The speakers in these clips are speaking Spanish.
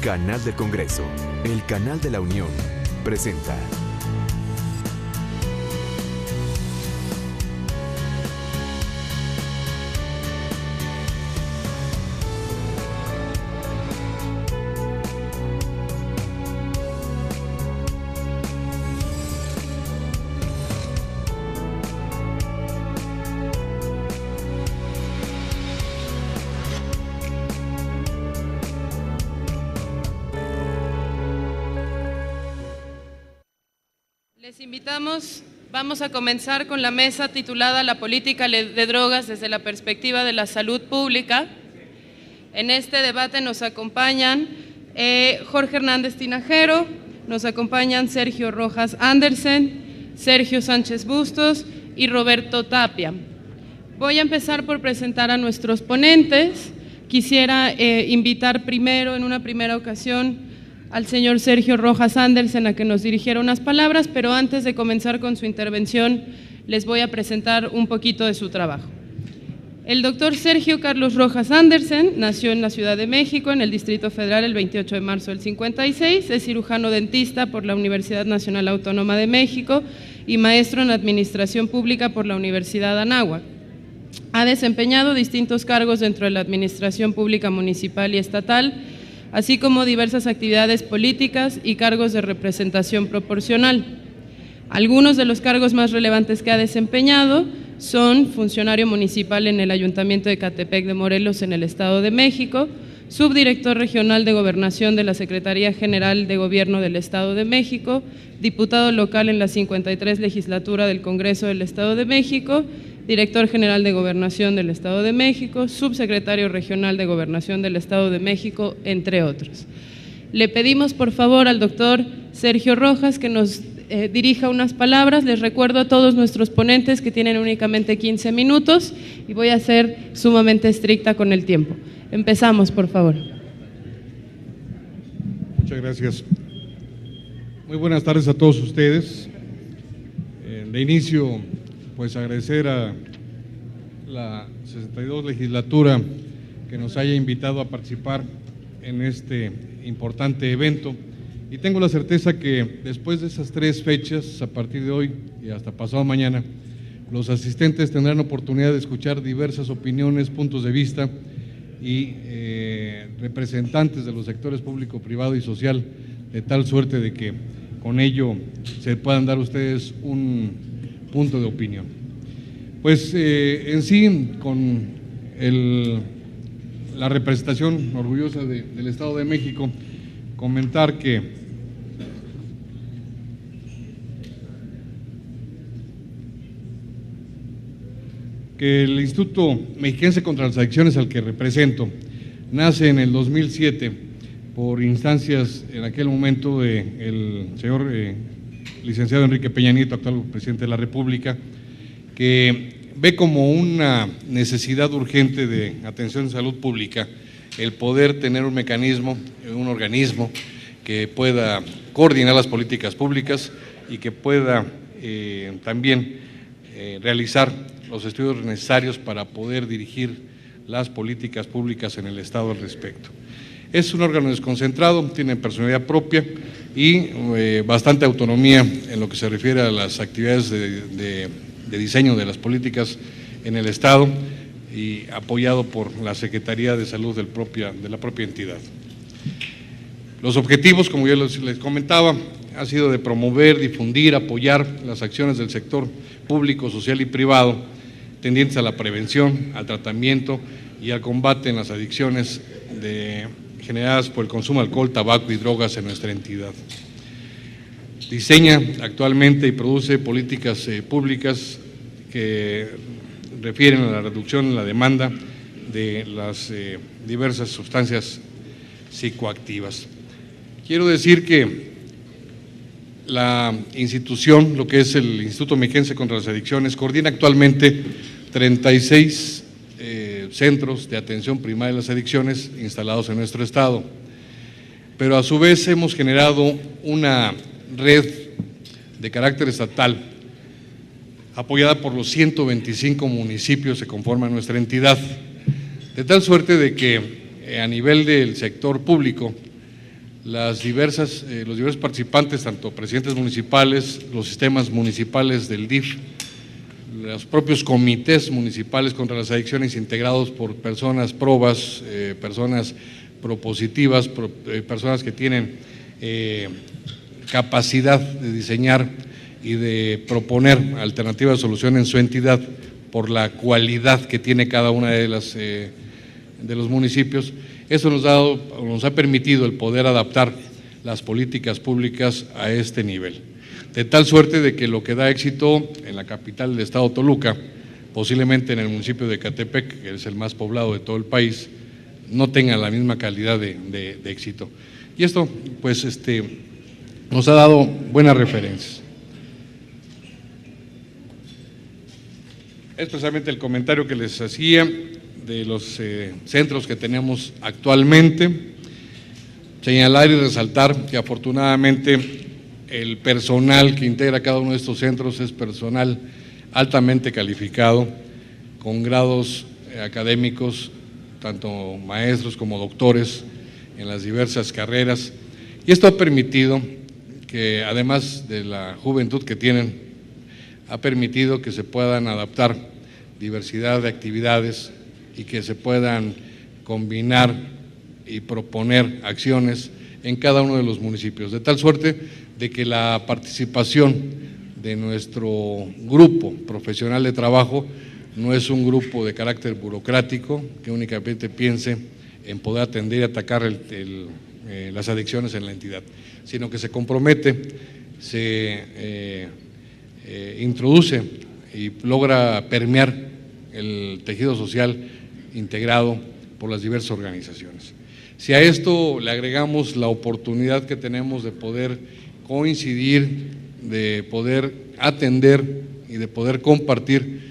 Canal del Congreso, el canal de la Unión, presenta. Les invitamos, vamos a comenzar con la mesa titulada La política de drogas desde la perspectiva de la salud pública. En este debate nos acompañan Jorge Hernández Tinajero, nos acompañan Sergio Rojas Andersen, Sergio Sánchez Bustos y Roberto Tapia. Voy a empezar por presentar a nuestros ponentes. Quisiera invitar primero, en una primera ocasión, al señor Sergio Rojas Andersen a que nos dirigiera unas palabras, pero antes de comenzar con su intervención les voy a presentar un poquito de su trabajo. El doctor Sergio Carlos Rojas Andersen nació en la Ciudad de México, en el Distrito Federal, el 28 de marzo del 56, es cirujano dentista por la Universidad Nacional Autónoma de México y maestro en Administración Pública por la Universidad Anáhuac. Ha desempeñado distintos cargos dentro de la Administración Pública Municipal y Estatal, así como diversas actividades políticas y cargos de representación proporcional. Algunos de los cargos más relevantes que ha desempeñado son funcionario municipal en el Ayuntamiento de Ecatepec de Morelos en el Estado de México, subdirector regional de Gobernación de la Secretaría General de Gobierno del Estado de México, diputado local en la 53 Legislatura del Congreso del Estado de México, director general de Gobernación del Estado de México, subsecretario regional de Gobernación del Estado de México, entre otros. Le pedimos por favor al doctor Sergio Rojas que nos dirija unas palabras. Les recuerdo a todos nuestros ponentes que tienen únicamente 15 minutos y voy a ser sumamente estricta con el tiempo. Empezamos, por favor. Muchas gracias. Muy buenas tardes a todos ustedes. De inicio, pues agradecer a la 62 legislatura que nos haya invitado a participar en este importante evento, y tengo la certeza que después de esas 3 fechas, a partir de hoy y hasta pasado mañana, los asistentes tendrán oportunidad de escuchar diversas opiniones, puntos de vista y representantes de los sectores público, privado y social, de tal suerte de que con ello se puedan dar ustedes un punto de opinión. Pues en sí, con la representación orgullosa del Estado de México, comentar que el Instituto Mexiquense contra las Adicciones, al que represento, nace en el 2007 por instancias en aquel momento del señor licenciado Enrique Peña Nieto, actual presidente de la República, que ve como una necesidad urgente de atención de salud pública el poder tener un mecanismo, un organismo que pueda coordinar las políticas públicas y que pueda también realizar los estudios necesarios para poder dirigir las políticas públicas en el Estado al respecto. Es un órgano desconcentrado, tiene personalidad propia y bastante autonomía en lo que se refiere a las actividades de diseño de las políticas en el Estado, y apoyado por la Secretaría de Salud de la propia entidad. Los objetivos, como ya les comentaba, ha sido de promover, difundir, apoyar las acciones del sector público, social y privado tendientes a la prevención, al tratamiento y al combate en las adicciones generadas por el consumo de alcohol, tabaco y drogas en nuestra entidad. Diseña actualmente y produce políticas públicas que refieren a la reducción en la demanda de las diversas sustancias psicoactivas. Quiero decir que la institución, lo que es el Instituto Mexiquense contra las Adicciones, coordina actualmente 36 centros de atención primaria de las adicciones instalados en nuestro estado, pero a su vez hemos generado una red de carácter estatal apoyada por los 125 municipios que conforman nuestra entidad, de tal suerte de que a nivel del sector público los diversos participantes, tanto presidentes municipales, los sistemas municipales del DIF, los propios comités municipales contra las adicciones integrados por personas probas, personas propositivas, personas que tienen capacidad de diseñar y de proponer alternativas de solución en su entidad por la cualidad que tiene cada una de los municipios. Eso nos ha permitido el poder adaptar las políticas públicas a este nivel, de tal suerte de que lo que da éxito en la capital del estado Toluca, posiblemente en el municipio de Ecatepec, que es el más poblado de todo el país, no tenga la misma calidad de éxito. Y esto, pues, nos ha dado buenas referencias. Es precisamente el comentario que les hacía de los centros que tenemos actualmente. Señalar y resaltar que afortunadamente el personal que integra cada uno de estos centros es personal altamente calificado, con grados académicos, tanto maestros como doctores en las diversas carreras, y esto ha permitido que, además de la juventud que tienen, ha permitido que se puedan adaptar diversidad de actividades y que se puedan combinar y proponer acciones en cada uno de los municipios, de tal suerte de que la participación de nuestro grupo profesional de trabajo no es un grupo de carácter burocrático que únicamente piense en poder atender y atacar las adicciones en la entidad, sino que se compromete, se introduce y logra permear el tejido social integrado por las diversas organizaciones. Si a esto le agregamos la oportunidad que tenemos de poder coincidir, de poder atender y de poder compartir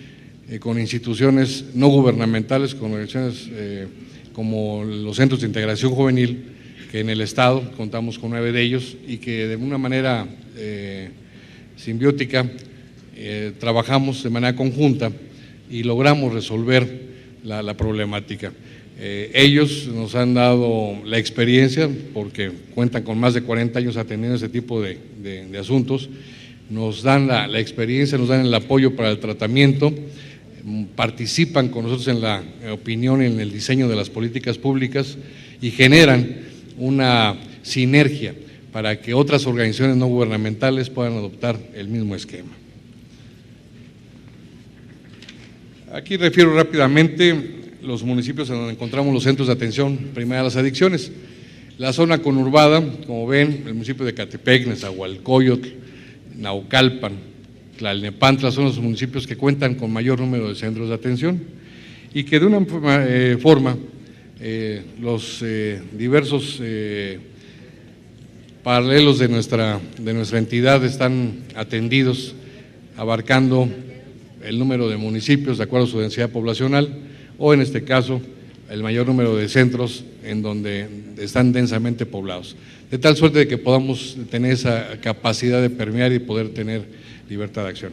con instituciones no gubernamentales, con organizaciones como los centros de integración juvenil, que en el estado contamos con 9 de ellos y que de una manera simbiótica trabajamos de manera conjunta y logramos resolver la problemática. Ellos nos han dado la experiencia, porque cuentan con más de 40 años atendiendo ese tipo de asuntos, nos dan la experiencia, nos dan el apoyo para el tratamiento, participan con nosotros en la opinión y en el diseño de las políticas públicas y generan una sinergia para que otras organizaciones no gubernamentales puedan adoptar el mismo esquema. Aquí refiero rápidamente los municipios en donde encontramos los centros de atención primaria a las adicciones. La zona conurbada, como ven, el municipio de Ecatepec, Nezahualcóyotl, Naucalpan, Tlalnepantla, son los municipios que cuentan con mayor número de centros de atención y que de una forma los diversos paralelos de nuestra entidad están atendidos, abarcando el número de municipios de acuerdo a su densidad poblacional o, en este caso, el mayor número de centros en donde están densamente poblados, de tal suerte de que podamos tener esa capacidad de permear y poder tener libertad de acción.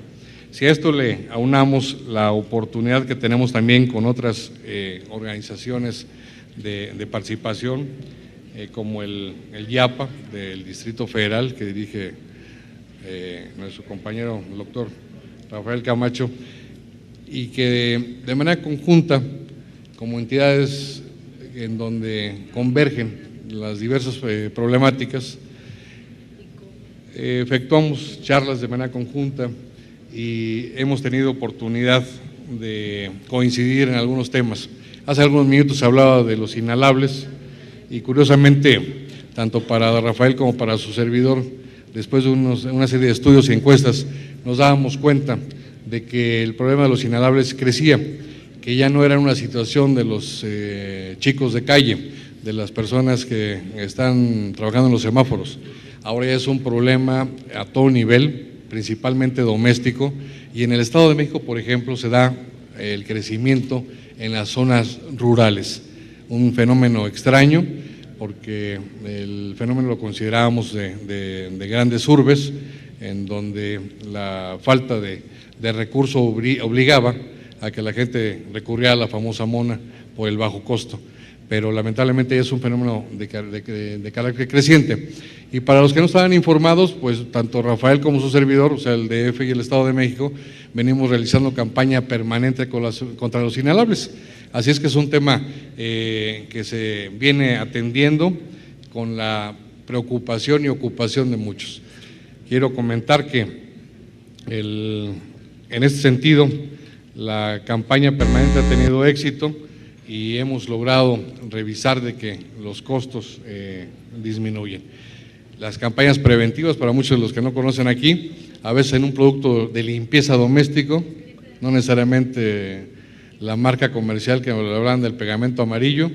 Si a esto le aunamos la oportunidad que tenemos también con otras organizaciones de participación, como el IAPA del Distrito Federal, que dirige nuestro compañero el doctor Rafael Camacho, y que de manera conjunta, como entidades en donde convergen las diversas problemáticas, efectuamos charlas de manera conjunta y hemos tenido oportunidad de coincidir en algunos temas. Hace algunos minutos se hablaba de los inhalables y, curiosamente, tanto para Rafael como para su servidor, después de una serie de estudios y encuestas, nos dábamos cuenta de que el problema de los inhalables crecía, que ya no era una situación de los chicos de calle, de las personas que están trabajando en los semáforos. Ahora ya es un problema a todo nivel, principalmente doméstico, y en el Estado de México, por ejemplo, se da el crecimiento en las zonas rurales, un fenómeno extraño, porque el fenómeno lo considerábamos de grandes urbes, en donde la falta de recurso obligaba a que la gente recurriera a la famosa mona por el bajo costo. pero lamentablemente es un fenómeno de carácter creciente. Y para los que no estaban informados, pues tanto Rafael como su servidor, o sea, el DF y el Estado de México, venimos realizando campaña permanente contra los inhalables. Así es que es un tema que se viene atendiendo con la preocupación y ocupación de muchos. Quiero comentar que en este sentido la campaña permanente ha tenido éxito y hemos logrado revisar de que los costos disminuyen. Las campañas preventivas, para muchos de los que no conocen aquí, a veces en un producto de limpieza doméstico, no necesariamente la marca comercial que hablan del pegamento amarillo,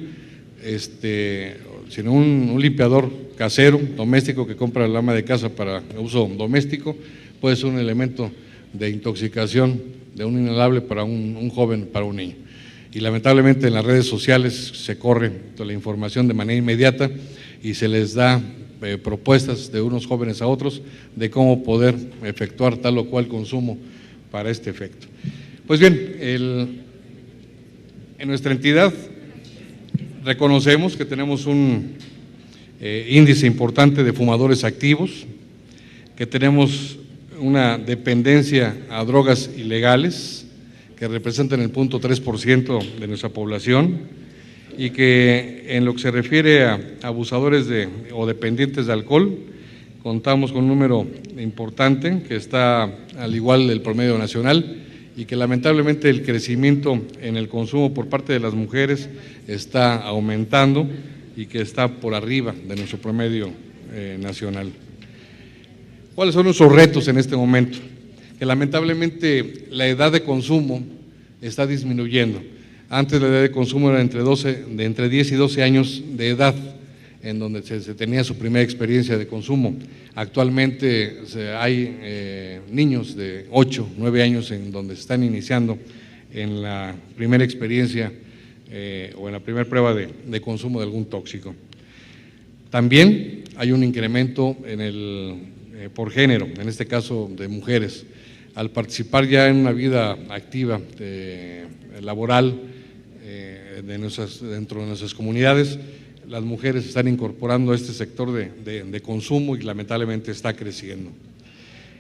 sino un limpiador casero, doméstico, que compra el ama de casa para uso doméstico, puede ser un elemento de intoxicación de un inhalable para un joven, para un niño. Y lamentablemente en las redes sociales se corre toda la información de manera inmediata y se les da propuestas de unos jóvenes a otros de cómo poder efectuar tal o cual consumo para este efecto. Pues bien, en nuestra entidad reconocemos que tenemos un índice importante de fumadores activos, que tenemos una dependencia a drogas ilegales que representan el 0.3% de nuestra población, y que en lo que se refiere a abusadores o dependientes de alcohol, contamos con un número importante que está al igual del promedio nacional, y que lamentablemente el crecimiento en el consumo por parte de las mujeres está aumentando y que está por arriba de nuestro promedio nacional. ¿Cuáles son nuestros retos en este momento? Que lamentablemente la edad de consumo está disminuyendo. Antes la edad de consumo era entre 10 y 12 años de edad, en donde se tenía su primera experiencia de consumo. Actualmente hay niños de 8, 9 años en donde se están iniciando en la primera experiencia o en la primera prueba de consumo de algún tóxico. También hay un incremento por género, en este caso de mujeres. Al participar ya en una vida activa laboral dentro de nuestras comunidades, las mujeres se están incorporando a este sector de consumo y lamentablemente está creciendo.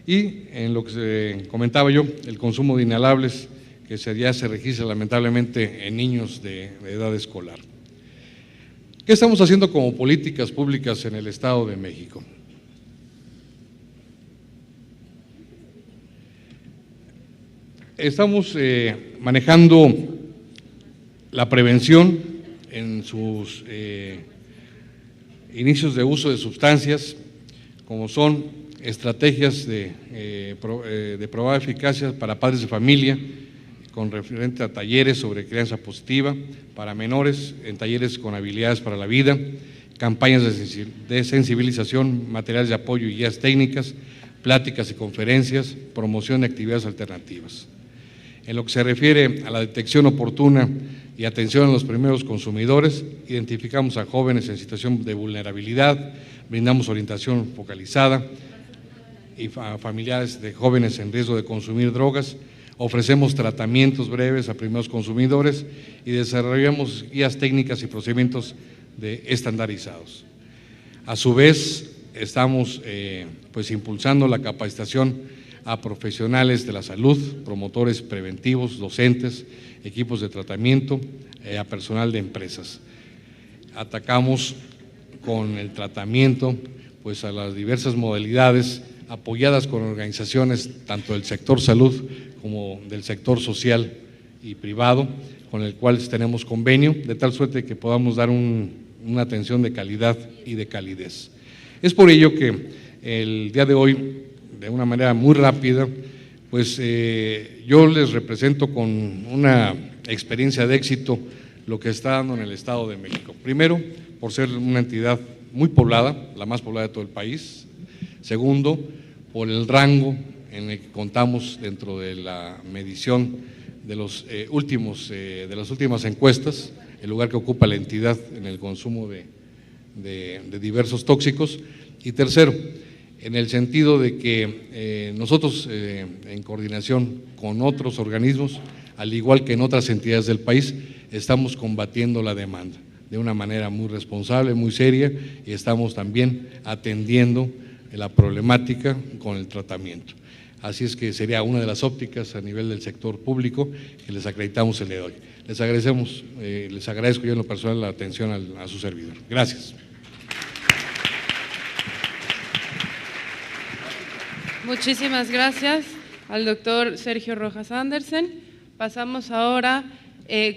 Y en lo que se comentaba yo, el consumo de inhalables, que ya se registra lamentablemente en niños de edad escolar. ¿Qué estamos haciendo como políticas públicas en el Estado de México? Estamos manejando la prevención en sus inicios de uso de sustancias, como son estrategias de probada eficacia para padres de familia, con referente a talleres sobre crianza positiva, para menores en talleres con habilidades para la vida, campañas de sensibilización, materiales de apoyo y guías técnicas, pláticas y conferencias, promoción de actividades alternativas. En lo que se refiere a la detección oportuna y atención a los primeros consumidores, identificamos a jóvenes en situación de vulnerabilidad, brindamos orientación focalizada y a familiares de jóvenes en riesgo de consumir drogas, ofrecemos tratamientos breves a primeros consumidores y desarrollamos guías técnicas y procedimientos estandarizados. A su vez, estamos impulsando la capacitación a profesionales de la salud, promotores preventivos, docentes, equipos de tratamiento, a personal de empresas. Atacamos con el tratamiento a las diversas modalidades apoyadas con organizaciones tanto del sector salud como del sector social y privado, con el cual tenemos convenio, de tal suerte que podamos dar una atención de calidad y de calidez. Es por ello que el día de hoy, de una manera muy rápida, yo les represento con una experiencia de éxito lo que está dando en el Estado de México. Primero, por ser una entidad muy poblada, la más poblada de todo el país. Segundo, por el rango en el que contamos dentro de la medición de las últimas encuestas, el lugar que ocupa la entidad en el consumo de diversos tóxicos. Y tercero, en el sentido de que nosotros, en coordinación con otros organismos, al igual que en otras entidades del país, estamos combatiendo la demanda. de una manera muy responsable, muy seria, y estamos también atendiendo la problemática con el tratamiento. Así es que sería una de las ópticas a nivel del sector público que les acreditamos el día de hoy. Les agradezco yo en lo personal la atención a su servidor. Gracias. Muchísimas gracias al doctor Sergio Rojas Andersen. Pasamos ahora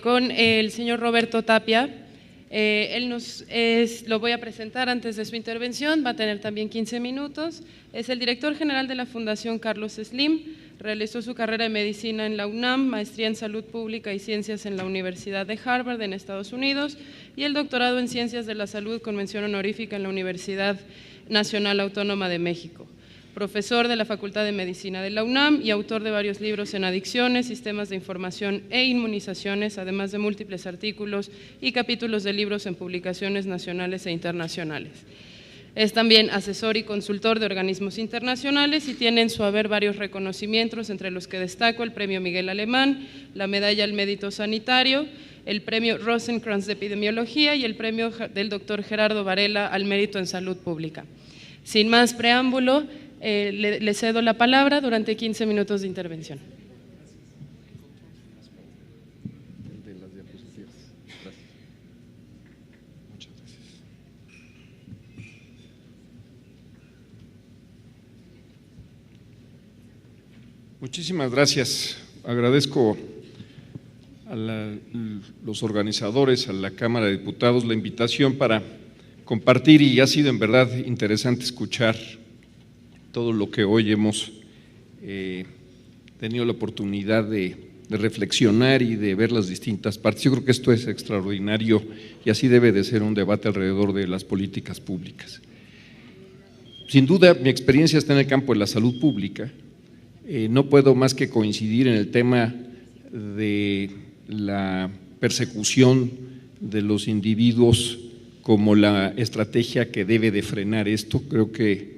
con el señor Roberto Tapia. Lo voy a presentar antes de su intervención, va a tener también 15 minutos. Es el director general de la Fundación Carlos Slim, realizó su carrera de medicina en la UNAM, maestría en salud pública y ciencias en la Universidad de Harvard en Estados Unidos y el doctorado en ciencias de la salud con mención honorífica en la Universidad Nacional Autónoma de México. Profesor de la Facultad de Medicina de la UNAM y autor de varios libros en adicciones, sistemas de información e inmunizaciones, además de múltiples artículos y capítulos de libros en publicaciones nacionales e internacionales. Es también asesor y consultor de organismos internacionales y tiene en su haber varios reconocimientos, entre los que destaco el Premio Miguel Alemán, la Medalla al Mérito Sanitario, el Premio Rosenkrantz de Epidemiología y el Premio del Dr. Gerardo Varela al Mérito en Salud Pública. Sin más preámbulo, le cedo la palabra durante 15 minutos de intervención. Muchas gracias. Muchísimas gracias. Agradezco a los organizadores, a la Cámara de Diputados, la invitación para compartir, y ha sido en verdad interesante escuchar todo lo que hoy hemos tenido la oportunidad de reflexionar y de ver las distintas partes. Yo creo que esto es extraordinario y así debe de ser un debate alrededor de las políticas públicas. Sin duda, mi experiencia está en el campo de la salud pública. No puedo más que coincidir en el tema de la persecución de los individuos como la estrategia que debe de frenar esto. Creo que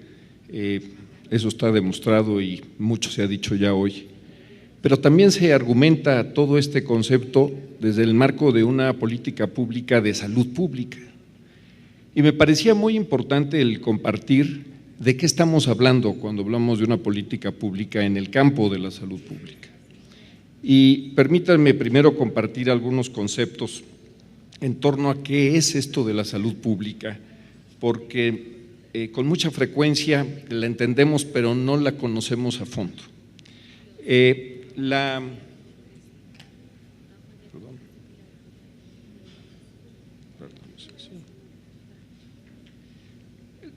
eso está demostrado y mucho se ha dicho ya hoy. Pero también se argumenta todo este concepto desde el marco de una política pública de salud pública. Y me parecía muy importante el compartir de qué estamos hablando cuando hablamos de una política pública en el campo de la salud pública. Y permítanme primero compartir algunos conceptos en torno a qué es esto de la salud pública, porque con mucha frecuencia la entendemos, pero no la conocemos a fondo.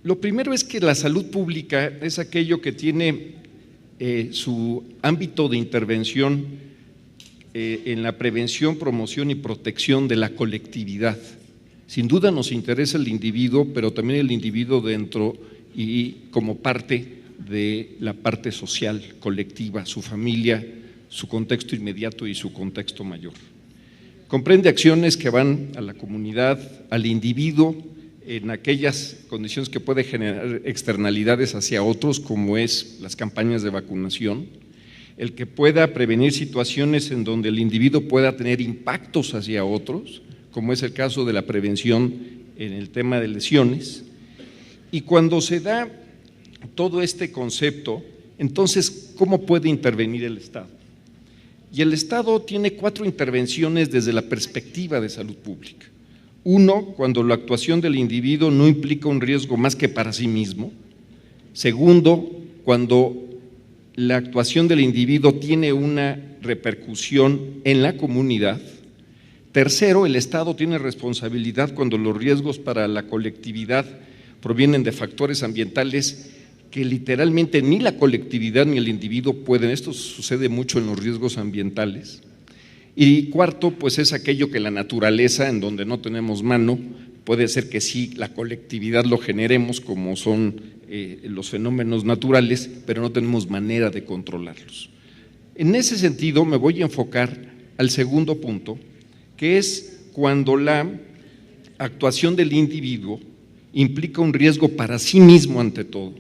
Lo primero es que la salud pública es aquello que tiene su ámbito de intervención en la prevención, promoción y protección de la colectividad. Sin duda nos interesa el individuo, pero también el individuo dentro y como parte de la parte social, colectiva, su familia, su contexto inmediato y su contexto mayor. Comprende acciones que van a la comunidad, al individuo, en aquellas condiciones que puede generar externalidades hacia otros, como es las campañas de vacunación, el que pueda prevenir situaciones en donde el individuo pueda tener impactos hacia otros, como es el caso de la prevención en el tema de lesiones. Y cuando se da todo este concepto, entonces, ¿cómo puede intervenir el Estado? Y el Estado tiene 4 intervenciones desde la perspectiva de salud pública. Uno, cuando la actuación del individuo no implica un riesgo más que para sí mismo. Segundo, cuando la actuación del individuo tiene una repercusión en la comunidad. Tercero, el Estado tiene responsabilidad cuando los riesgos para la colectividad provienen de factores ambientales que literalmente ni la colectividad ni el individuo pueden. Esto sucede mucho en los riesgos ambientales. Y cuarto, pues es aquello que la naturaleza, en donde no tenemos mano, puede ser que sí la colectividad lo generemos, como son los fenómenos naturales, pero no tenemos manera de controlarlos. En ese sentido me voy a enfocar al segundo punto, que es cuando la actuación del individuo implica un riesgo para sí mismo ante todo,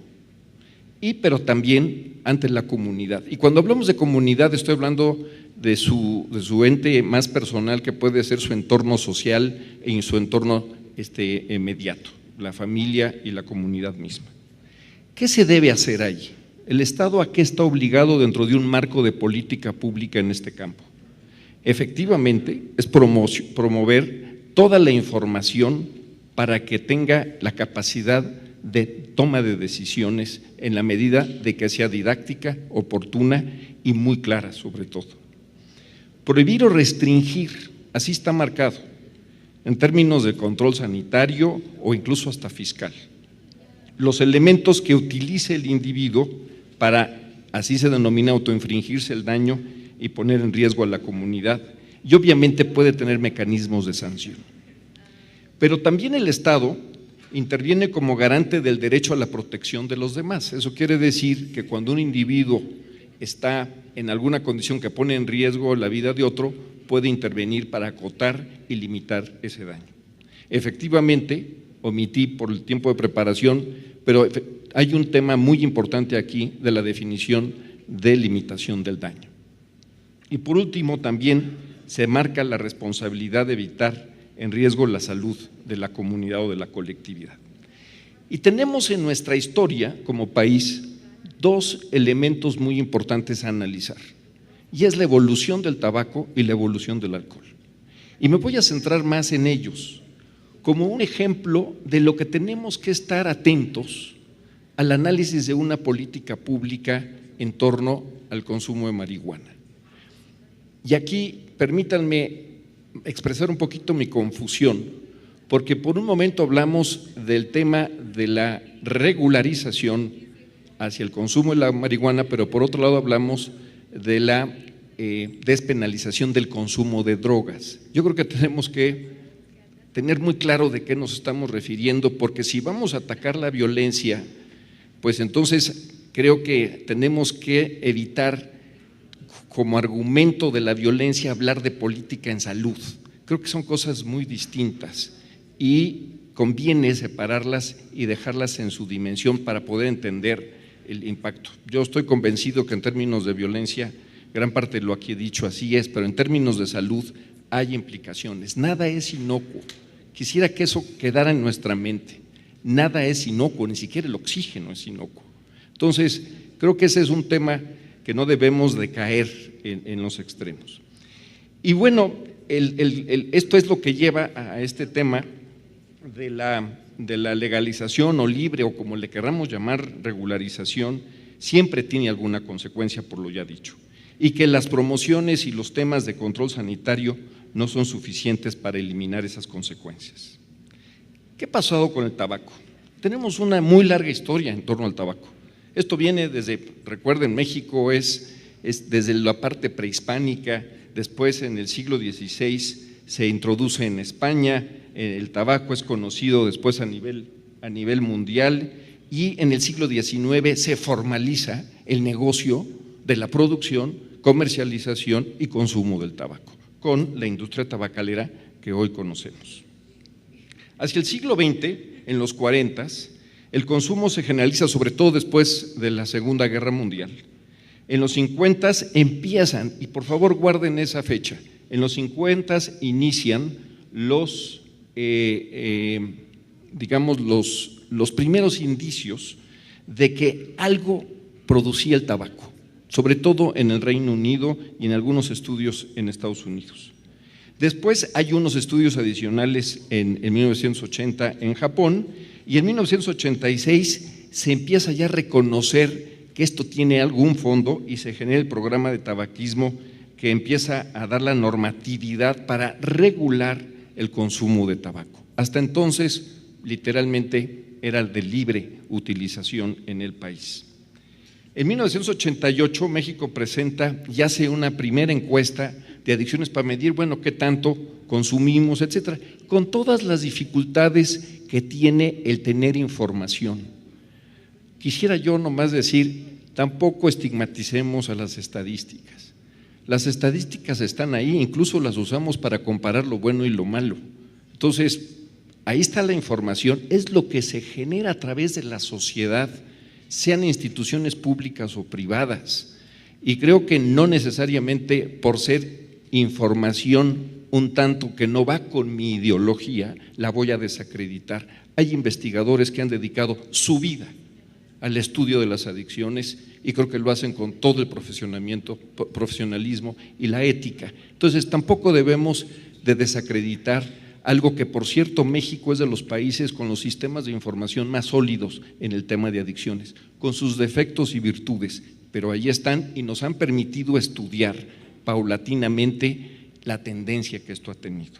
pero también ante la comunidad. Y cuando hablamos de comunidad estoy hablando de su ente más personal, que puede ser su entorno social y su entorno inmediato, la familia y la comunidad misma. ¿Qué se debe hacer ahí? ¿El Estado a qué está obligado dentro de un marco de política pública en este campo? Efectivamente, es promover toda la información para que tenga la capacidad de toma de decisiones en la medida de que sea didáctica, oportuna y muy clara sobre todo. Prohibir o restringir, así está marcado, en términos de control sanitario o incluso hasta fiscal. Los elementos que utilice el individuo para, así se denomina, autoinfringirse el daño y poner en riesgo a la comunidad, y obviamente puede tener mecanismos de sanción. Pero también el Estado interviene como garante del derecho a la protección de los demás. Eso quiere decir que cuando un individuo está en alguna condición que pone en riesgo la vida de otro, puede intervenir para acotar y limitar ese daño. Efectivamente, omití por el tiempo de preparación, pero hay un tema muy importante aquí de la definición de limitación del daño. Y por último, también se marca la responsabilidad de evitar en riesgo la salud de la comunidad o de la colectividad. Y tenemos en nuestra historia como país dos elementos muy importantes a analizar, y es la evolución del tabaco y la evolución del alcohol. Y me voy a centrar más en ellos, como un ejemplo de lo que tenemos que estar atentos al análisis de una política pública en torno al consumo de marihuana. Y aquí permítanme expresar un poquito mi confusión, porque por un momento hablamos del tema de la regularización hacia el consumo de la marihuana, pero por otro lado hablamos de la despenalización del consumo de drogas. Yo creo que tenemos que tener muy claro de qué nos estamos refiriendo, porque si vamos a atacar la violencia, pues entonces creo que tenemos que evitar como argumento de la violencia hablar de política en salud. Creo que son cosas muy distintas y conviene separarlas y dejarlas en su dimensión para poder entender el impacto. Yo estoy convencido que en términos de violencia, gran parte de lo que he dicho así es, pero en términos de salud hay implicaciones. Nada es inocuo. Quisiera que eso quedara en nuestra mente. Nada es inocuo, ni siquiera el oxígeno es inocuo. Entonces, creo que ese es un tema que no debemos de caer en los extremos. Y bueno, esto es lo que lleva a este tema de la legalización o libre, o como le queramos llamar, regularización, siempre tiene alguna consecuencia por lo ya dicho, y que las promociones y los temas de control sanitario no son suficientes para eliminar esas consecuencias. ¿Qué ha pasado con el tabaco? Tenemos una muy larga historia en torno al tabaco. Esto viene desde, recuerden, México es desde la parte prehispánica, después en el siglo XVI se introduce en España, el tabaco es conocido después a nivel mundial, y en el siglo XIX se formaliza el negocio de la producción, comercialización y consumo del tabaco, con la industria tabacalera que hoy conocemos. Hacia el siglo XX, en los 40, el consumo se generaliza, sobre todo después de la Segunda Guerra Mundial. En los 50 empiezan, y por favor guarden esa fecha, en los 50 inician los primeros indicios de que algo producía el tabaco, sobre todo en el Reino Unido y en algunos estudios en Estados Unidos. Después hay unos estudios adicionales en 1980 en Japón, y en 1986 se empieza ya a reconocer que esto tiene algún fondo y se genera el programa de tabaquismo que empieza a dar la normatividad para regular el consumo de tabaco. Hasta entonces, literalmente, era de libre utilización en el país. En 1988, México presenta y hace una primera encuesta de adicciones para medir, bueno, qué tanto consumimos, etcétera, con todas las dificultades que tiene el tener información. Quisiera yo nomás decir, tampoco estigmaticemos a las estadísticas. Las estadísticas están ahí, incluso las usamos para comparar lo bueno y lo malo. Entonces, ahí está la información, es lo que se genera a través de la sociedad, sean instituciones públicas o privadas. y creo que no necesariamente por ser información un tanto que no va con mi ideología, la voy a desacreditar. Hay investigadores que han dedicado su vida al estudio de las adicciones y creo que lo hacen con todo el profesionalismo y la ética. Entonces tampoco debemos de desacreditar algo que, por cierto, México es de los países con los sistemas de información más sólidos en el tema de adicciones, con sus defectos y virtudes, pero ahí están y nos han permitido estudiar paulatinamente la tendencia que esto ha tenido.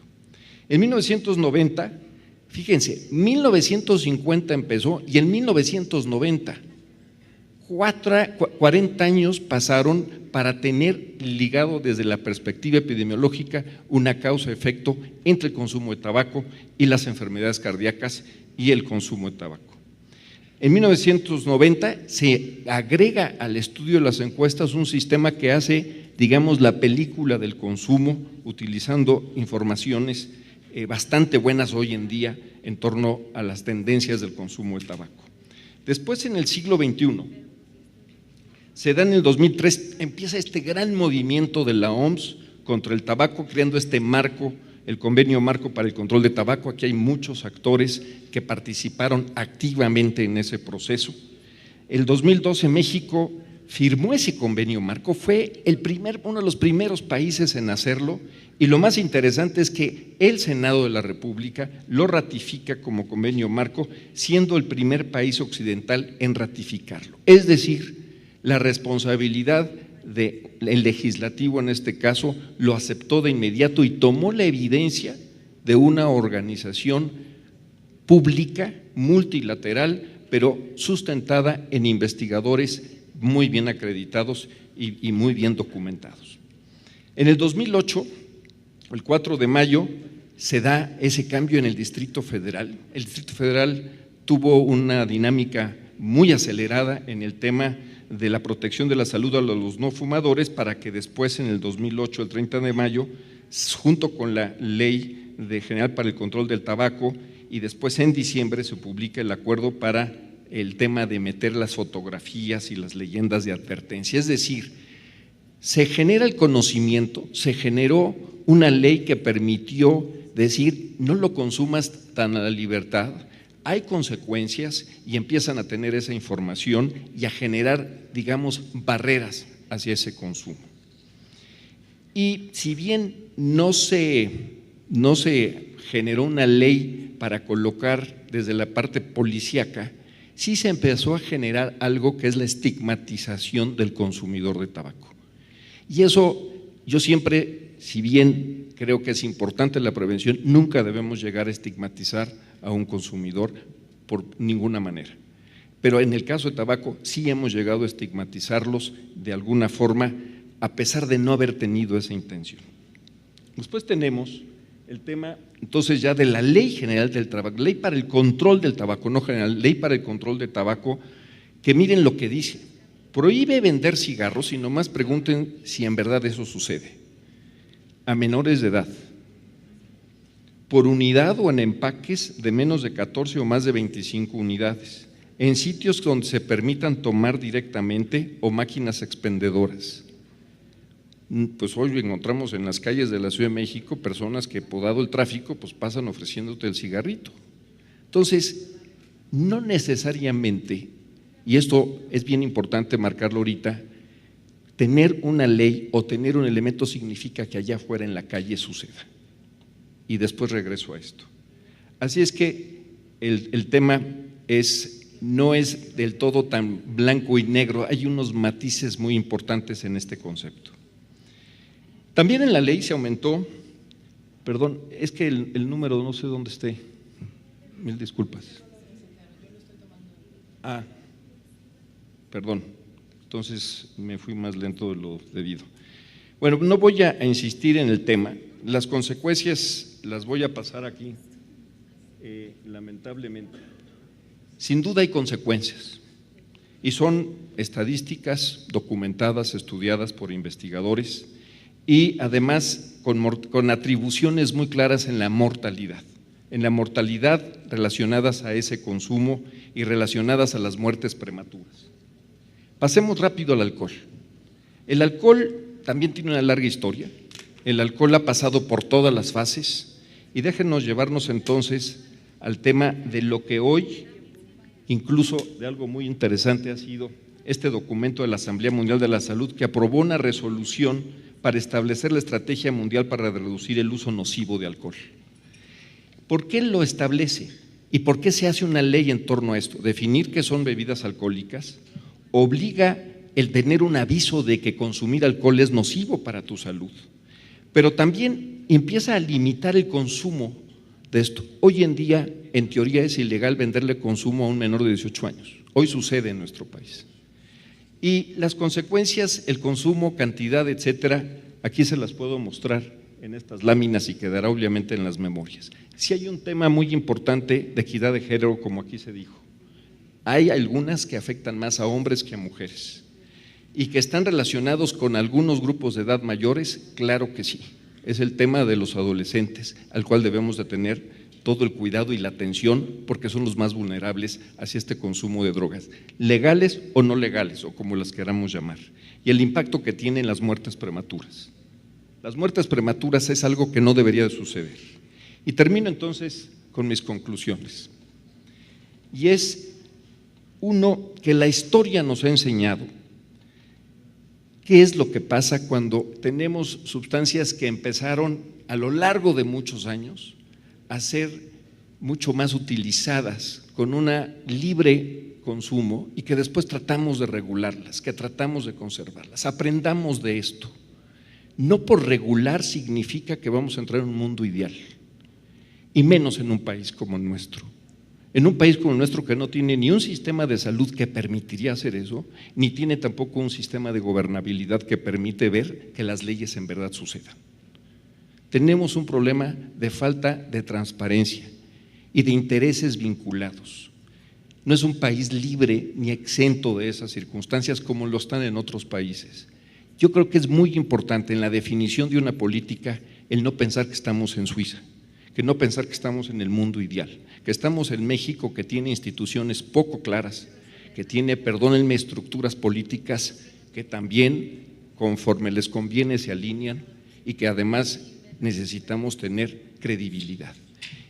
En 1990, fíjense, 1950 empezó y en 1990, 40 años pasaron para tener ligado desde la perspectiva epidemiológica una causa-efecto entre el consumo de tabaco y las enfermedades cardíacas y el consumo de tabaco. En 1990 se agrega al estudio de las encuestas un sistema que hace, digamos, la película del consumo, utilizando informaciones bastante buenas hoy en día en torno a las tendencias del consumo de tabaco. Después, en el siglo XXI, se da en el 2003, empieza este gran movimiento de la OMS contra el tabaco, creando este marco, el convenio marco para el control de tabaco. Aquí hay muchos actores que participaron activamente en ese proceso. El 2012 México firmó ese convenio marco, fue uno de los primeros países en hacerlo, y lo más interesante es que el Senado de la República lo ratifica como convenio marco, siendo el primer país occidental en ratificarlo. Es decir, la responsabilidad del legislativo en este caso lo aceptó de inmediato y tomó la evidencia de una organización pública, multilateral, pero sustentada en investigadores muy bien acreditados y muy bien documentados. En el 2008, el 4 de mayo, se da ese cambio en el Distrito Federal. El Distrito Federal tuvo una dinámica muy acelerada en el tema de la protección de la salud a los no fumadores, para que después, en el 2008, el 30 de mayo, junto con la Ley General para el Control del Tabaco, y después en diciembre se publica el acuerdo para el tema de meter las fotografías y las leyendas de advertencia. Es decir, se genera el conocimiento, se generó una ley que permitió decir no lo consumas tan a la libertad, hay consecuencias, y empiezan a tener esa información y a generar, digamos, barreras hacia ese consumo. Y si bien no se generó una ley para colocar desde la parte policíaca, sí se empezó a generar algo que es la estigmatización del consumidor de tabaco. Y eso yo siempre, si bien creo que es importante la prevención, nunca debemos llegar a estigmatizar a un consumidor por ninguna manera. Pero en el caso de tabaco sí hemos llegado a estigmatizarlos de alguna forma, a pesar de no haber tenido esa intención. Después tenemos el tema entonces ya de la Ley General del Tabaco, Ley para el Control del Tabaco, no general, Ley para el Control del Tabaco, que miren lo que dice: prohíbe vender cigarros, y nomás pregunten si en verdad eso sucede, a menores de edad, por unidad o en empaques de menos de 14 o más de 25 unidades, en sitios donde se permitan tomar directamente o máquinas expendedoras. Pues hoy encontramos en las calles de la Ciudad de México personas que, podado el tráfico, pues pasan ofreciéndote el cigarrito. Entonces, no necesariamente, y esto es bien importante marcarlo ahorita, tener una ley o tener un elemento significa que allá afuera en la calle suceda. Y después regreso a esto. Así es que el tema no es del todo tan blanco y negro, hay unos matices muy importantes en este concepto. También en la ley se aumentó, perdón, es que el número no sé dónde esté, mil disculpas. Perdón, entonces me fui más lento de lo debido. Bueno, no voy a insistir en el tema, las consecuencias las voy a pasar aquí, lamentablemente. Sin duda hay consecuencias, y son estadísticas documentadas, estudiadas por investigadores, y además con atribuciones muy claras en la mortalidad relacionadas a ese consumo y relacionadas a las muertes prematuras. Pasemos rápido al alcohol. El alcohol también tiene una larga historia. El alcohol ha pasado por todas las fases y déjenos llevarnos entonces al tema de lo que hoy, incluso de algo muy interesante, ha sido este documento de la Asamblea Mundial de la Salud que aprobó una resolución para establecer la estrategia mundial para reducir el uso nocivo de alcohol. ¿Por qué lo establece? ¿Y por qué se hace una ley en torno a esto? Definir qué son bebidas alcohólicas obliga el tener un aviso de que consumir alcohol es nocivo para tu salud, pero también empieza a limitar el consumo de esto. Hoy en día, en teoría, es ilegal venderle consumo a un menor de 18 años. Hoy sucede en nuestro país. Y las consecuencias, el consumo, cantidad, etcétera, aquí se las puedo mostrar en estas láminas y quedará obviamente en las memorias. Sí hay un tema muy importante de equidad de género, como aquí se dijo. Hay algunas que afectan más a hombres que a mujeres y que están relacionados con algunos grupos de edad mayores, claro que sí. Es el tema de los adolescentes, al cual debemos de tener todo el cuidado y la atención porque son los más vulnerables hacia este consumo de drogas, legales o no legales, o como las queramos llamar, y el impacto que tienen las muertes prematuras. Las muertes prematuras es algo que no debería de suceder. Y termino entonces con mis conclusiones. Y es, uno, que la historia nos ha enseñado qué es lo que pasa cuando tenemos sustancias que empezaron a lo largo de muchos años a ser mucho más utilizadas con una libre consumo y que después tratamos de regularlas, que tratamos de conservarlas. Aprendamos de esto. No por regular significa que vamos a entrar en un mundo ideal, y menos en un país como el nuestro. En un país como el nuestro que no tiene ni un sistema de salud que permitiría hacer eso, ni tiene tampoco un sistema de gobernabilidad que permite ver que las leyes en verdad sucedan. Tenemos un problema de falta de transparencia y de intereses vinculados. No es un país libre ni exento de esas circunstancias como lo están en otros países. Yo creo que es muy importante en la definición de una política el no pensar que estamos en Suiza, que no pensar que estamos en el mundo ideal, que estamos en México, que tiene instituciones poco claras, que tiene, perdónenme, estructuras políticas que también conforme les conviene se alinean y que además necesitamos tener credibilidad.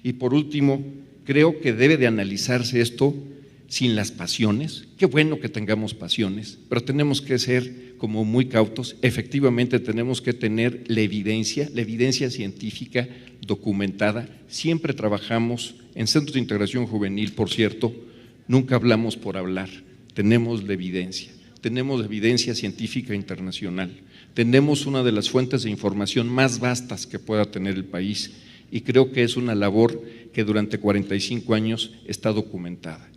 Y por último, creo que debe de analizarse esto sin las pasiones. Qué bueno que tengamos pasiones, pero tenemos que ser como muy cautos. Efectivamente tenemos que tener la evidencia científica documentada. Siempre trabajamos en centros de integración juvenil, por cierto, nunca hablamos por hablar, tenemos la evidencia científica internacional, tenemos una de las fuentes de información más vastas que pueda tener el país y creo que es una labor que durante 45 años está documentada.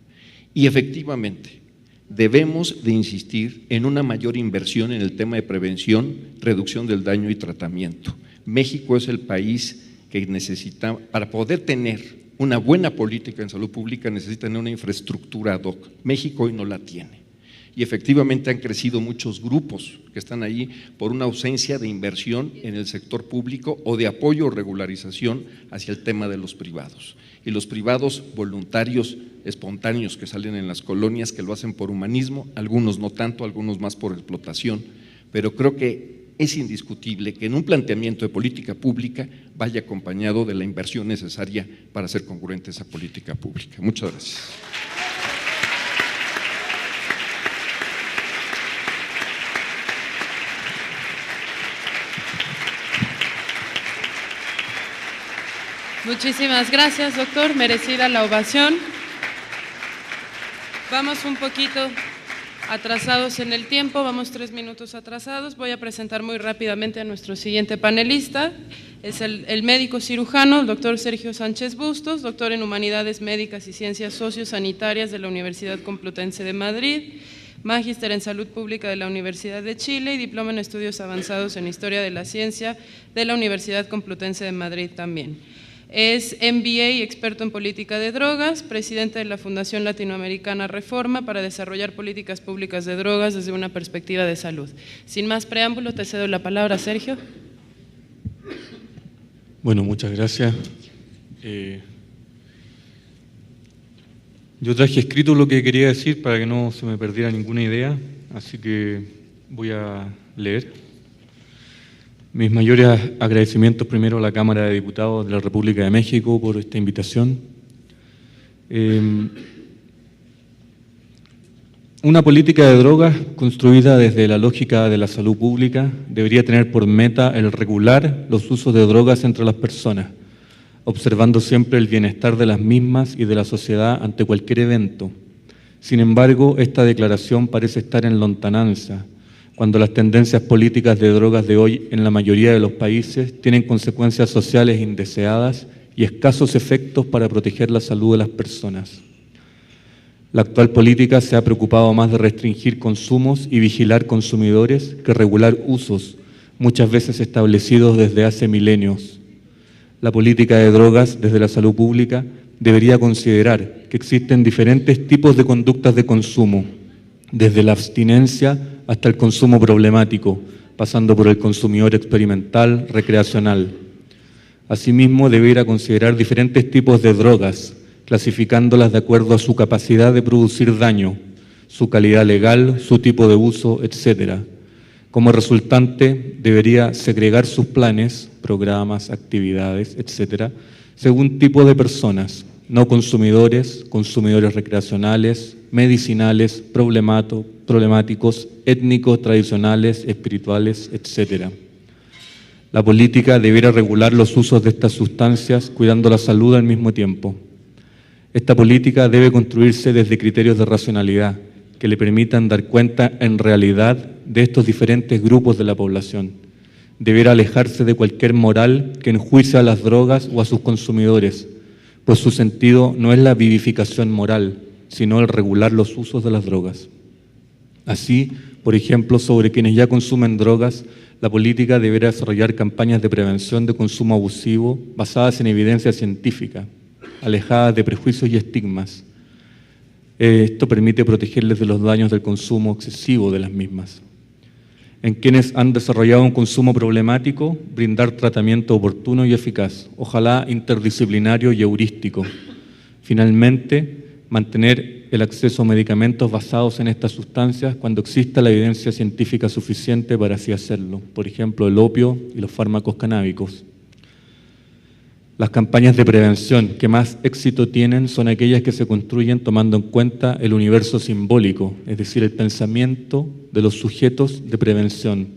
Y efectivamente, debemos de insistir en una mayor inversión en el tema de prevención, reducción del daño y tratamiento. México es el país que necesita, para poder tener una buena política en salud pública, necesita tener una infraestructura ad hoc. México hoy no la tiene. Y efectivamente han crecido muchos grupos que están ahí por una ausencia de inversión en el sector público o de apoyo o regularización hacia el tema de los privados. Y los privados voluntarios, espontáneos que salen en las colonias, que lo hacen por humanismo, algunos no tanto, algunos más por explotación, pero creo que es indiscutible que en un planteamiento de política pública vaya acompañado de la inversión necesaria para hacer congruente esa política pública. Muchas gracias. Muchísimas gracias, doctor. Merecida la ovación. Vamos un poquito atrasados en el tiempo, vamos 3 minutos atrasados. Voy a presentar muy rápidamente a nuestro siguiente panelista. Es el médico cirujano, el doctor Sergio Sánchez Bustos, doctor en Humanidades Médicas y Ciencias Sociosanitarias de la Universidad Complutense de Madrid, magíster en Salud Pública de la Universidad de Chile y diploma en Estudios Avanzados en Historia de la Ciencia de la Universidad Complutense de Madrid también. Es MBA y experto en política de drogas, presidente de la Fundación Latinoamericana Reforma para desarrollar políticas públicas de drogas desde una perspectiva de salud. Sin más preámbulo, te cedo la palabra, Sergio. Bueno, muchas gracias. Yo traje escrito lo que quería decir para que no se me perdiera ninguna idea, así que voy a leer. Mis mayores agradecimientos primero a la Cámara de Diputados de la República de México por esta invitación. Una política de drogas construida desde la lógica de la salud pública debería tener por meta el regular los usos de drogas entre las personas, observando siempre el bienestar de las mismas y de la sociedad ante cualquier evento. Sin embargo, esta declaración parece estar en lontananza, cuando las tendencias políticas de drogas de hoy en la mayoría de los países tienen consecuencias sociales indeseadas y escasos efectos para proteger la salud de las personas. La actual política se ha preocupado más de restringir consumos y vigilar consumidores que regular usos, muchas veces establecidos desde hace milenios. La política de drogas desde la salud pública debería considerar que existen diferentes tipos de conductas de consumo, desde la abstinencia hasta el consumo problemático, pasando por el consumidor experimental, recreacional. Asimismo, debería considerar diferentes tipos de drogas, clasificándolas de acuerdo a su capacidad de producir daño, su calidad legal, su tipo de uso, etc. Como resultante, debería segregar sus planes, programas, actividades, etc., según tipo de personas, no consumidores, consumidores recreacionales, medicinales, problemáticos, étnicos, tradicionales, espirituales, etc. La política debiera regular los usos de estas sustancias, cuidando la salud al mismo tiempo. Esta política debe construirse desde criterios de racionalidad que le permitan dar cuenta en realidad de estos diferentes grupos de la población. Deberá alejarse de cualquier moral que enjuicie a las drogas o a sus consumidores, pues su sentido no es la vivificación moral, sino el regular los usos de las drogas. Así, por ejemplo, sobre quienes ya consumen drogas, la política deberá desarrollar campañas de prevención de consumo abusivo basadas en evidencia científica, alejadas de prejuicios y estigmas. Esto permite protegerles de los daños del consumo excesivo de las mismas. En quienes han desarrollado un consumo problemático, brindar tratamiento oportuno y eficaz, ojalá interdisciplinario y heurístico. Finalmente, mantener el acceso a medicamentos basados en estas sustancias cuando exista la evidencia científica suficiente para así hacerlo, por ejemplo, el opio y los fármacos canábicos. Las campañas de prevención que más éxito tienen son aquellas que se construyen tomando en cuenta el universo simbólico, es decir, el pensamiento de los sujetos de prevención.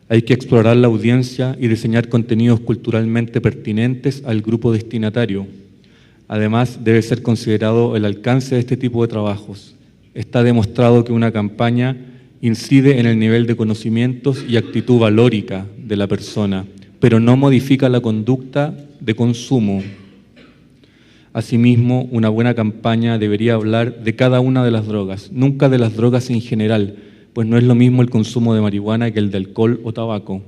Hay que explorar la audiencia y diseñar contenidos culturalmente pertinentes al grupo destinatario. Además, debe ser considerado el alcance de este tipo de trabajos. Está demostrado que una campaña incide en el nivel de conocimientos y actitud valórica de la persona, pero no modifica la conducta de consumo. Asimismo, una buena campaña debería hablar de cada una de las drogas, nunca de las drogas en general, pues no es lo mismo el consumo de marihuana que el de alcohol o tabaco.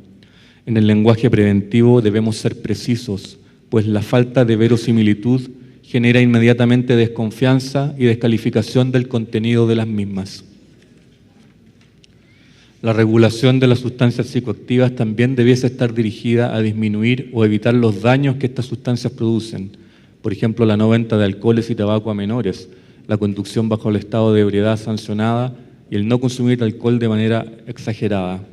En el lenguaje preventivo debemos ser precisos, pues la falta de verosimilitud genera inmediatamente desconfianza y descalificación del contenido de las mismas. La regulación de las sustancias psicoactivas también debiese estar dirigida a disminuir o evitar los daños que estas sustancias producen, por ejemplo, la no venta de alcoholes y tabaco a menores, la conducción bajo el estado de ebriedad sancionada y el no consumir alcohol de manera exagerada.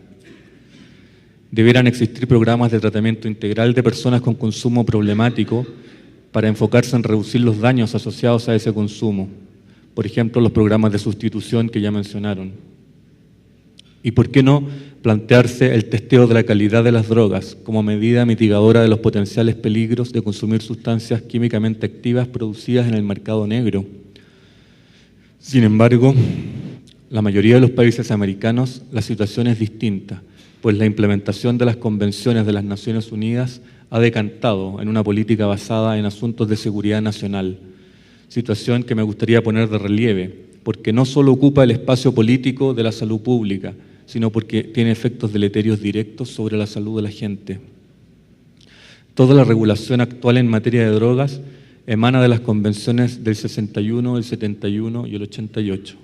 Deberán existir programas de tratamiento integral de personas con consumo problemático para enfocarse en reducir los daños asociados a ese consumo, por ejemplo, los programas de sustitución que ya mencionaron. ¿Y por qué no plantearse el testeo de la calidad de las drogas como medida mitigadora de los potenciales peligros de consumir sustancias químicamente activas producidas en el mercado negro? Sin embargo, la mayoría de los países americanos la situación es distinta, pues la implementación de las convenciones de las Naciones Unidas ha decantado en una política basada en asuntos de seguridad nacional, situación que me gustaría poner de relieve, porque no solo ocupa el espacio político de la salud pública, sino porque tiene efectos deleterios directos sobre la salud de la gente. Toda la regulación actual en materia de drogas emana de las convenciones del 61, el 71 y el 88.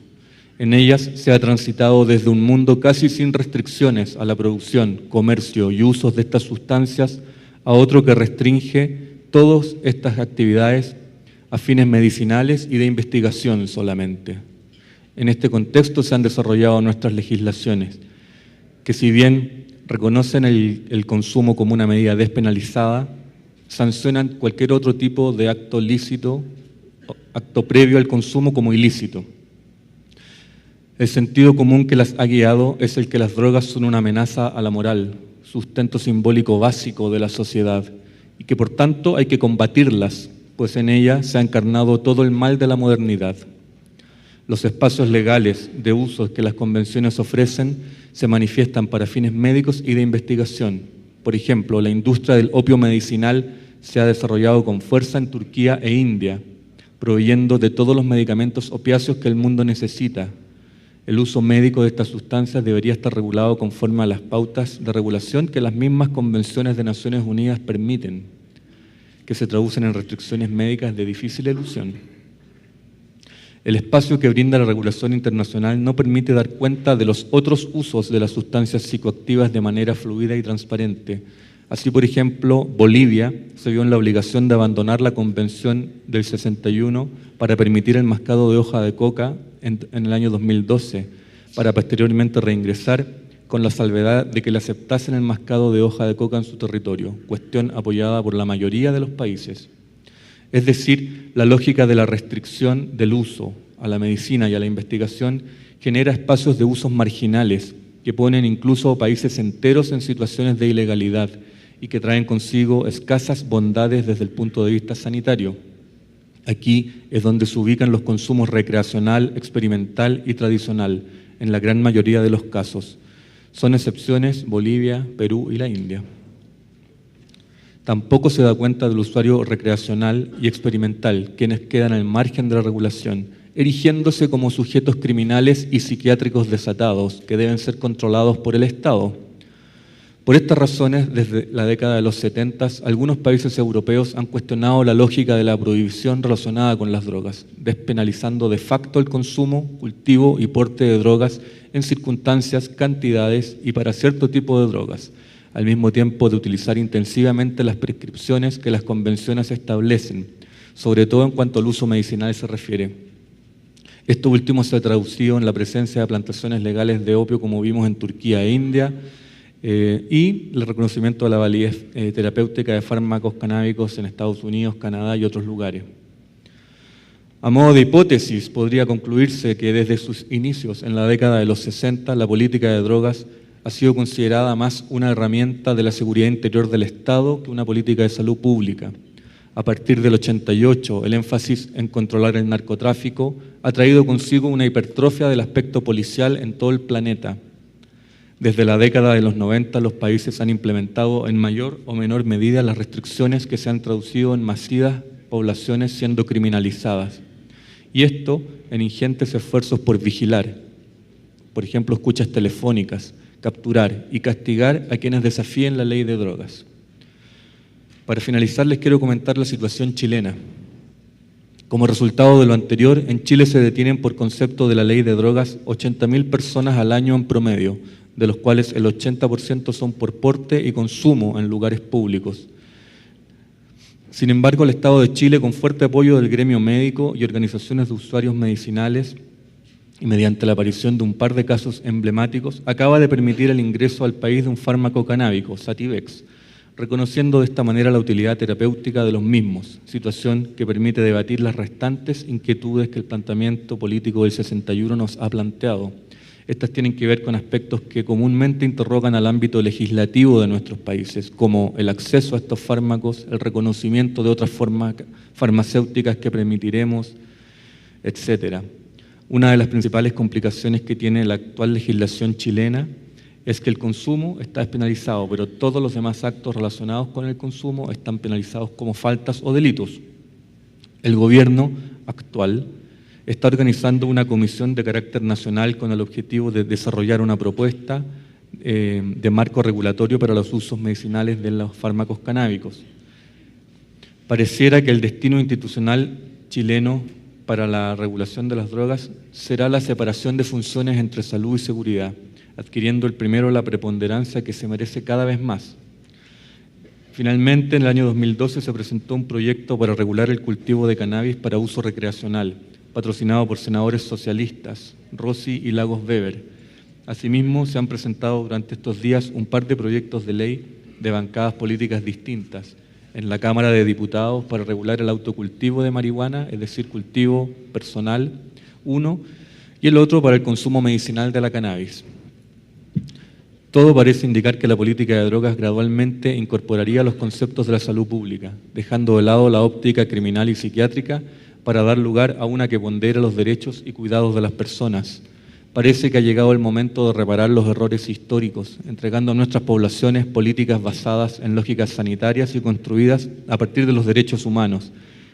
En ellas se ha transitado desde un mundo casi sin restricciones a la producción, comercio y usos de estas sustancias a otro que restringe todas estas actividades a fines medicinales y de investigación solamente. En este contexto se han desarrollado nuestras legislaciones, que si bien reconocen el consumo como una medida despenalizada, sancionan cualquier otro tipo de acto lícito, acto previo al consumo como ilícito. El sentido común que las ha guiado es el que las drogas son una amenaza a la moral, sustento simbólico básico de la sociedad, y que por tanto hay que combatirlas, pues en ellas se ha encarnado todo el mal de la modernidad. Los espacios legales de uso que las convenciones ofrecen se manifiestan para fines médicos y de investigación. Por ejemplo, la industria del opio medicinal se ha desarrollado con fuerza en Turquía e India, proveyendo de todos los medicamentos opiáceos que el mundo necesita. El uso médico de estas sustancias debería estar regulado conforme a las pautas de regulación que las mismas convenciones de Naciones Unidas permiten, que se traducen en restricciones médicas de difícil elusión. El espacio que brinda la regulación internacional no permite dar cuenta de los otros usos de las sustancias psicoactivas de manera fluida y transparente. Así, por ejemplo, Bolivia se vio en la obligación de abandonar la Convención del 61 para permitir el mascado de hoja de coca en el año 2012, para posteriormente reingresar con la salvedad de que le aceptasen el mascado de hoja de coca en su territorio, cuestión apoyada por la mayoría de los países. Es decir, la lógica de la restricción del uso a la medicina y a la investigación genera espacios de usos marginales que ponen incluso países enteros en situaciones de ilegalidad y que traen consigo escasas bondades desde el punto de vista sanitario. Aquí es donde se ubican los consumos recreacional, experimental y tradicional, en la gran mayoría de los casos. Son excepciones Bolivia, Perú y la India. Tampoco se da cuenta del usuario recreacional y experimental, quienes quedan al margen de la regulación, erigiéndose como sujetos criminales y psiquiátricos desatados que deben ser controlados por el Estado. Por estas razones, desde la década de los 70, algunos países europeos han cuestionado la lógica de la prohibición relacionada con las drogas, despenalizando de facto el consumo, cultivo y porte de drogas en circunstancias, cantidades y para cierto tipo de drogas, al mismo tiempo de utilizar intensivamente las prescripciones que las convenciones establecen, sobre todo en cuanto al uso medicinal se refiere. Esto último se ha traducido en la presencia de plantaciones legales de opio, como vimos en Turquía e India, y el reconocimiento de la validez terapéutica de fármacos canábicos en Estados Unidos, Canadá y otros lugares. A modo de hipótesis, podría concluirse que desde sus inicios en la década de los 60, la política de drogas ha sido considerada más una herramienta de la seguridad interior del Estado que una política de salud pública. A partir del 88, el énfasis en controlar el narcotráfico ha traído consigo una hipertrofia del aspecto policial en todo el planeta. Desde la década de los 90, los países han implementado en mayor o menor medida las restricciones que se han traducido en masivas poblaciones siendo criminalizadas. Y esto en ingentes esfuerzos por vigilar, por ejemplo, escuchas telefónicas, capturar y castigar a quienes desafíen la ley de drogas. Para finalizar, les quiero comentar la situación chilena. Como resultado de lo anterior, en Chile se detienen por concepto de la ley de drogas 80.000 personas al año en promedio, de los cuales el 80% son por porte y consumo en lugares públicos. Sin embargo, el Estado de Chile, con fuerte apoyo del gremio médico y organizaciones de usuarios medicinales, y mediante la aparición de un par de casos emblemáticos, acaba de permitir el ingreso al país de un fármaco canábico, Sativex, reconociendo de esta manera la utilidad terapéutica de los mismos, situación que permite debatir las restantes inquietudes que el planteamiento político del 61 nos ha planteado. Estas tienen que ver con aspectos que comúnmente interrogan al ámbito legislativo de nuestros países, como el acceso a estos fármacos, el reconocimiento de otras formas farmacéuticas que permitiremos, etc. Una de las principales complicaciones que tiene la actual legislación chilena es que el consumo está despenalizado, pero todos los demás actos relacionados con el consumo están penalizados como faltas o delitos. El gobierno actual está organizando una comisión de carácter nacional con el objetivo de desarrollar una propuesta de marco regulatorio para los usos medicinales de los fármacos canábicos. Pareciera que el destino institucional chileno para la regulación de las drogas será la separación de funciones entre salud y seguridad, adquiriendo el primero la preponderancia que se merece cada vez más. Finalmente, en el año 2012 se presentó un proyecto para regular el cultivo de cannabis para uso recreacional, patrocinado por senadores socialistas, Rossi y Lagos Weber, Asimismo, se han presentado durante estos días un par de proyectos de ley de bancadas políticas distintas en la Cámara de Diputados para regular el autocultivo de marihuana, es decir, cultivo personal, uno, y el otro para el consumo medicinal de la cannabis. Todo parece indicar que la política de drogas gradualmente incorporaría los conceptos de la salud pública, dejando de lado la óptica criminal y psiquiátrica para dar lugar a una que pondera los derechos y cuidados de las personas. Parece que ha llegado el momento de reparar los errores históricos, entregando a nuestras poblaciones políticas basadas en lógicas sanitarias y construidas a partir de los derechos humanos,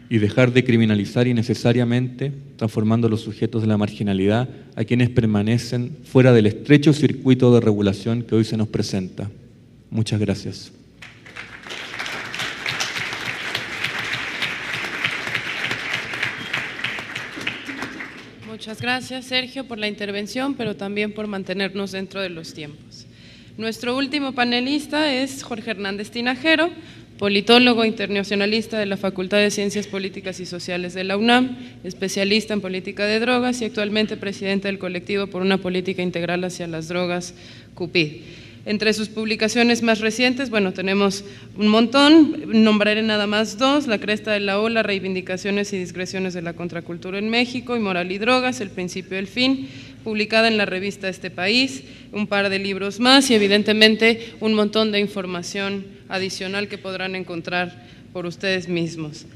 y dejar de criminalizar innecesariamente, transformando a los sujetos de la marginalidad a quienes permanecen fuera del estrecho circuito de regulación que hoy se nos presenta. Muchas gracias. Muchas gracias, Sergio, por la intervención, pero también por mantenernos dentro de los tiempos. Nuestro último panelista es Jorge Hernández Tinajero, politólogo internacionalista de la Facultad de Ciencias Políticas y Sociales de la UNAM, especialista en política de drogas y actualmente presidente del colectivo por una política integral hacia las drogas, CUPID. Entre sus publicaciones más recientes, bueno, tenemos un montón, nombraré nada más dos: La cresta de la ola, reivindicaciones y disgresiones de la contracultura en México, y Moral y drogas, el principio y el fin, publicada en la revista Este País, un par de libros más y evidentemente un montón de información adicional que podrán encontrar por ustedes mismos.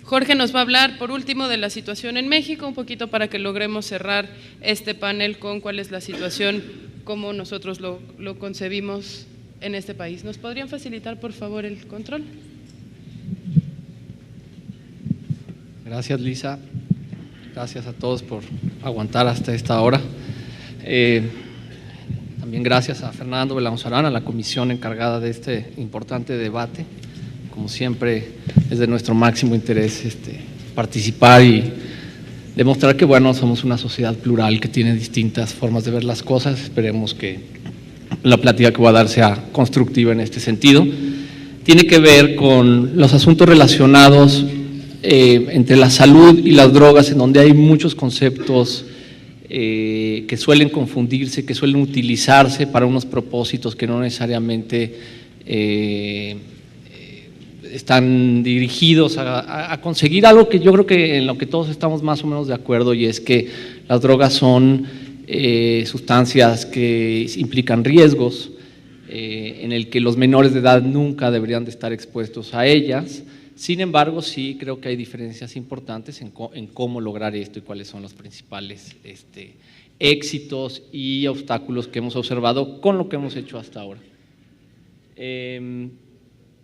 Jorge nos va a hablar por último de la situación en México, un poquito para que logremos cerrar este panel con cuál es la situación, cómo nosotros lo concebimos en este país. ¿Nos podrían facilitar, por favor, el control? Gracias, Lisa. Gracias a todos por aguantar hasta esta hora. También gracias a Fernando Belanzarán, a la comisión encargada de este importante debate. Como siempre, es de nuestro máximo interés participar y demostrar que, bueno, somos una sociedad plural que tiene distintas formas de ver las cosas. Esperemos que la plática que voy a dar sea constructiva en este sentido. Tiene que ver con los asuntos relacionados entre la salud y las drogas, en donde hay muchos conceptos que suelen confundirse, que suelen utilizarse para unos propósitos que no necesariamente están dirigidos a conseguir algo que yo creo que en lo que todos estamos más o menos de acuerdo, y es que las drogas son sustancias que implican riesgos, en el que los menores de edad nunca deberían de estar expuestos a ellas. Sin embargo, sí creo que hay diferencias importantes en cómo lograr esto y cuáles son los principales éxitos y obstáculos que hemos observado con lo que hemos hecho hasta ahora.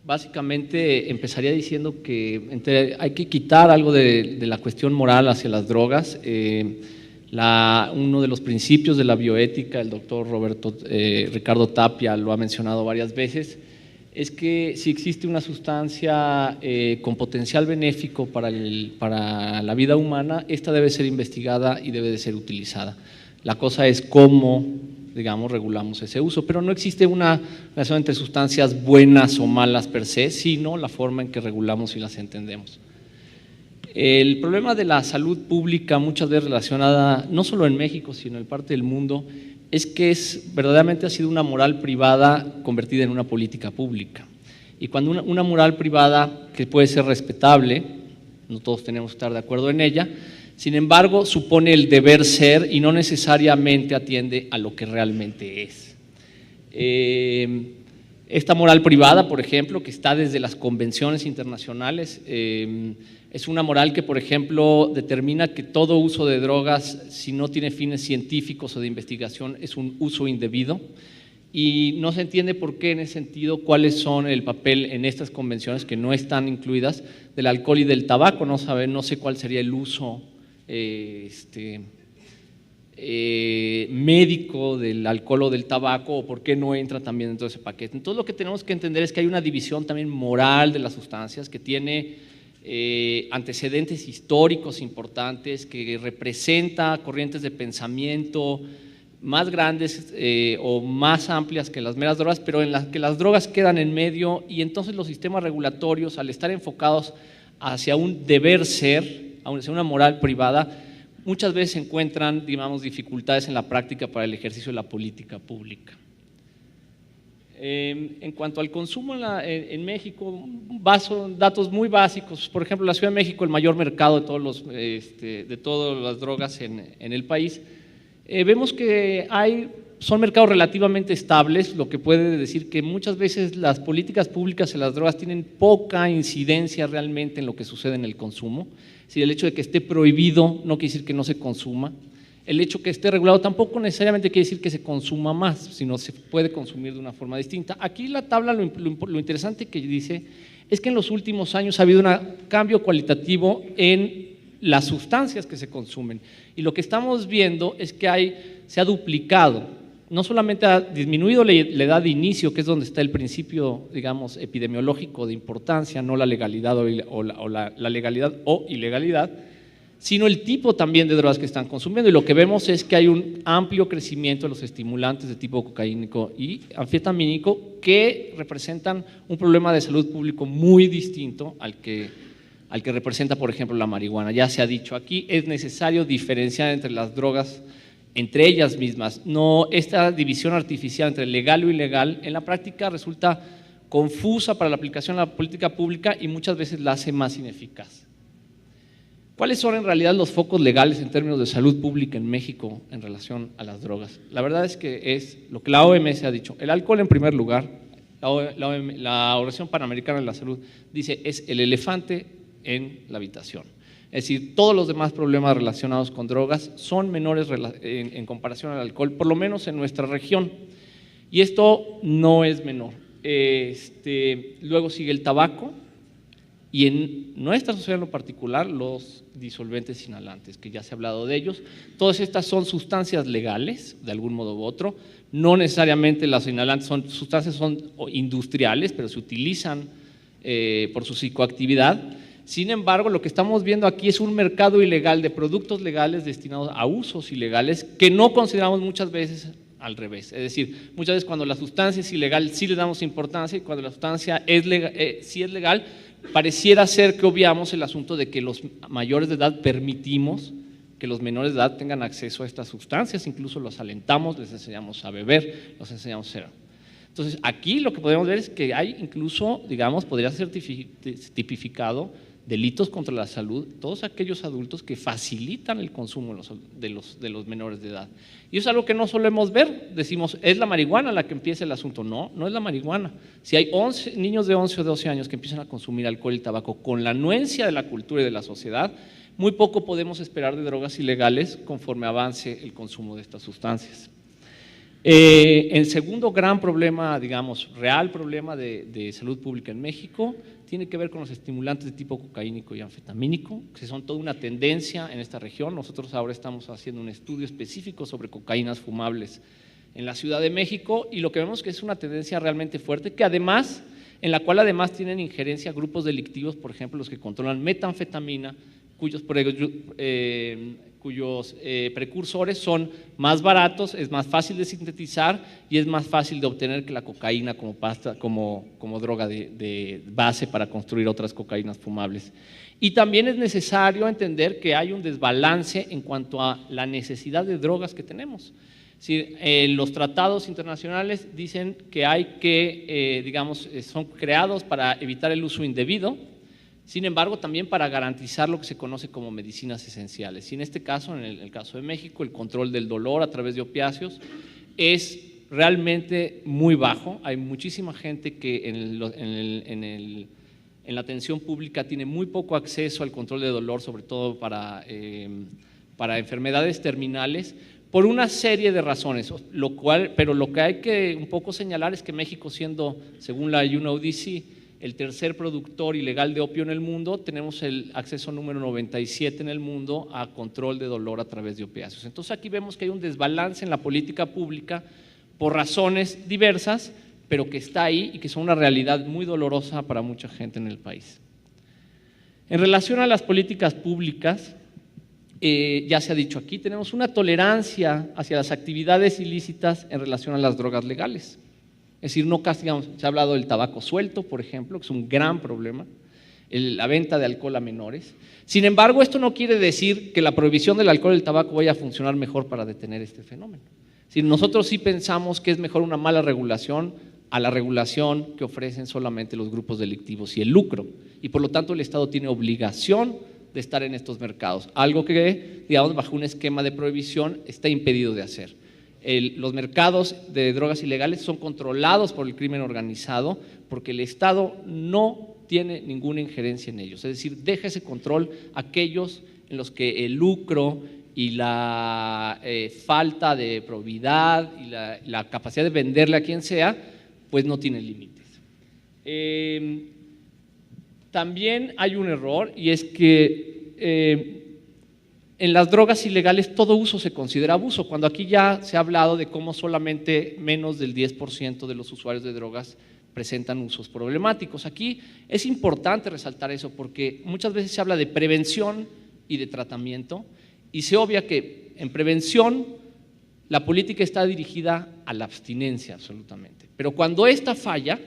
Básicamente empezaría diciendo que hay que quitar algo de la cuestión moral hacia las drogas. Uno de los principios de la bioética, el doctor Ricardo Tapia lo ha mencionado varias veces, es que si existe una sustancia con potencial benéfico para la vida humana, esta debe ser investigada y debe de ser utilizada. La cosa es cómo, digamos, regulamos ese uso, pero no existe una relación entre sustancias buenas o malas per se, sino la forma en que regulamos y las entendemos. El problema de la salud pública, muchas veces relacionada no solo en México, sino en parte del mundo, es que verdaderamente ha sido una moral privada convertida en una política pública. Y cuando una moral privada, que puede ser respetable, no todos tenemos que estar de acuerdo en ella, sin embargo, supone el deber ser y no necesariamente atiende a lo que realmente es. Esta moral privada, por ejemplo, que está desde las convenciones internacionales, es una moral que, por ejemplo, determina que todo uso de drogas, si no tiene fines científicos o de investigación, es un uso indebido. Y no se entiende por qué, en ese sentido, cuáles son el papel en estas convenciones que no están incluidas del alcohol y del tabaco. No sé cuál sería el uso médico del alcohol o del tabaco, o por qué no entra también dentro de ese paquete. Entonces, lo que tenemos que entender es que hay una división también moral de las sustancias que tiene antecedentes históricos importantes, que representa corrientes de pensamiento más grandes o más amplias que las meras drogas, pero en las que las drogas quedan en medio, y entonces los sistemas regulatorios, al estar enfocados hacia un deber ser, hacia una moral privada, muchas veces encuentran, digamos, dificultades en la práctica para el ejercicio de la política pública. En cuanto al consumo en México, datos muy básicos. Por ejemplo, la Ciudad de México, el mayor mercado de todas las drogas en el país. Vemos que son mercados relativamente estables, lo que puede decir que muchas veces las políticas públicas en las drogas tienen poca incidencia realmente en lo que sucede en el consumo. Si el hecho de que esté prohibido no quiere decir que no se consuma. El hecho que esté regulado tampoco necesariamente quiere decir que se consuma más, sino se puede consumir de una forma distinta. Aquí la tabla lo interesante que dice es que en los últimos años ha habido un cambio cualitativo en las sustancias que se consumen. Y lo que estamos viendo es que se ha duplicado. No solamente ha disminuido la edad de inicio, que es donde está el principio, digamos, epidemiológico de importancia, no la legalidad la legalidad o ilegalidad, sino el tipo también de drogas que están consumiendo. Y lo que vemos es que hay un amplio crecimiento de los estimulantes de tipo cocaínico y anfetamínico que representan un problema de salud público muy distinto al que representa, por ejemplo, la marihuana. Ya se ha dicho aquí, es necesario diferenciar entre las drogas, entre ellas mismas. No, esta división artificial entre legal o ilegal en la práctica resulta confusa para la aplicación de la política pública y muchas veces la hace más ineficaz. ¿Cuáles son en realidad los focos legales en términos de salud pública en México en relación a las drogas? La verdad es que es lo que la OMS ha dicho. El alcohol en primer lugar, la Organización Panamericana de la Salud dice es el elefante en la habitación. Es decir, todos los demás problemas relacionados con drogas son menores en comparación al alcohol, por lo menos en nuestra región. Y esto no es menor. Luego sigue el tabaco y en nuestra sociedad en lo particular los disolventes inhalantes, que ya se ha hablado de ellos. Todas estas son sustancias legales, de algún modo u otro. No necesariamente las inhalantes son industriales, pero se utilizan por su psicoactividad. Sin embargo, lo que estamos viendo aquí es un mercado ilegal de productos legales destinados a usos ilegales que no consideramos muchas veces al revés. Es decir, muchas veces cuando la sustancia es ilegal sí le damos importancia y cuando la sustancia sí es legal, pareciera ser que obviamos el asunto de que los mayores de edad permitimos que los menores de edad tengan acceso a estas sustancias, incluso los alentamos, les enseñamos a beber, los enseñamos a hacer. Entonces, aquí lo que podemos ver es que hay incluso, digamos, podría ser tipificado delitos contra la salud, todos aquellos adultos que facilitan el consumo de los menores de edad. Y es algo que no solemos ver, decimos, ¿es la marihuana la que empieza el asunto? No, no es la marihuana. Si hay niños de 11 o 12 años que empiezan a consumir alcohol y tabaco con la anuencia de la cultura y de la sociedad, muy poco podemos esperar de drogas ilegales conforme avance el consumo de estas sustancias. El segundo gran problema, digamos, real problema de salud pública en México tiene que ver con los estimulantes de tipo cocaínico y anfetamínico, que son toda una tendencia en esta región. Nosotros ahora estamos haciendo un estudio específico sobre cocaínas fumables en la Ciudad de México y lo que vemos que es una tendencia realmente fuerte, en la cual además tienen injerencia grupos delictivos, por ejemplo, los que controlan metanfetamina, cuyos precursores son más baratos, es más fácil de sintetizar y es más fácil de obtener que la cocaína como droga de base para construir otras cocaínas fumables. Y también es necesario entender que hay un desbalance en cuanto a la necesidad de drogas que tenemos. Los tratados internacionales dicen que digamos, son creados para evitar el uso indebido. Sin embargo, también para garantizar lo que se conoce como medicinas esenciales. Y en este caso, en el caso de México, el control del dolor a través de opiáceos es realmente muy bajo. Hay muchísima gente que en la atención pública tiene muy poco acceso al control de dolor, sobre todo para enfermedades terminales, por una serie de razones. Pero lo que hay que un poco señalar es que México, siendo, según la UNODC, el tercer productor ilegal de opio en el mundo, tenemos el acceso número 97 en el mundo a control de dolor a través de opiáceos. Entonces aquí vemos que hay un desbalance en la política pública por razones diversas, pero que está ahí y que son una realidad muy dolorosa para mucha gente en el país. En relación a las políticas públicas, ya se ha dicho aquí, tenemos una tolerancia hacia las actividades ilícitas en relación a las drogas legales. Es decir, no castigamos, se ha hablado del tabaco suelto, por ejemplo, que es un gran problema. la venta de alcohol a menores. Sin embargo, esto no quiere decir que la prohibición del alcohol y el tabaco vaya a funcionar mejor para detener este fenómeno. Si nosotros sí pensamos que es mejor una mala regulación a la regulación que ofrecen solamente los grupos delictivos y el lucro, y por lo tanto el Estado tiene obligación de estar en estos mercados, algo que, digamos, bajo un esquema de prohibición está impedido de hacer. Los mercados de drogas ilegales son controlados por el crimen organizado porque el Estado no tiene ninguna injerencia en ellos, es decir, deja ese control a aquellos en los que el lucro y la falta de probidad y la capacidad de venderle a quien sea, pues no tiene límites. También hay un error, y es que en las drogas ilegales todo uso se considera abuso, cuando aquí ya se ha hablado de cómo solamente menos del 10% de los usuarios de drogas presentan usos problemáticos. Aquí es importante resaltar eso porque muchas veces se habla de prevención y de tratamiento y se obvia que en prevención la política está dirigida a la abstinencia absolutamente, pero cuando esta falla,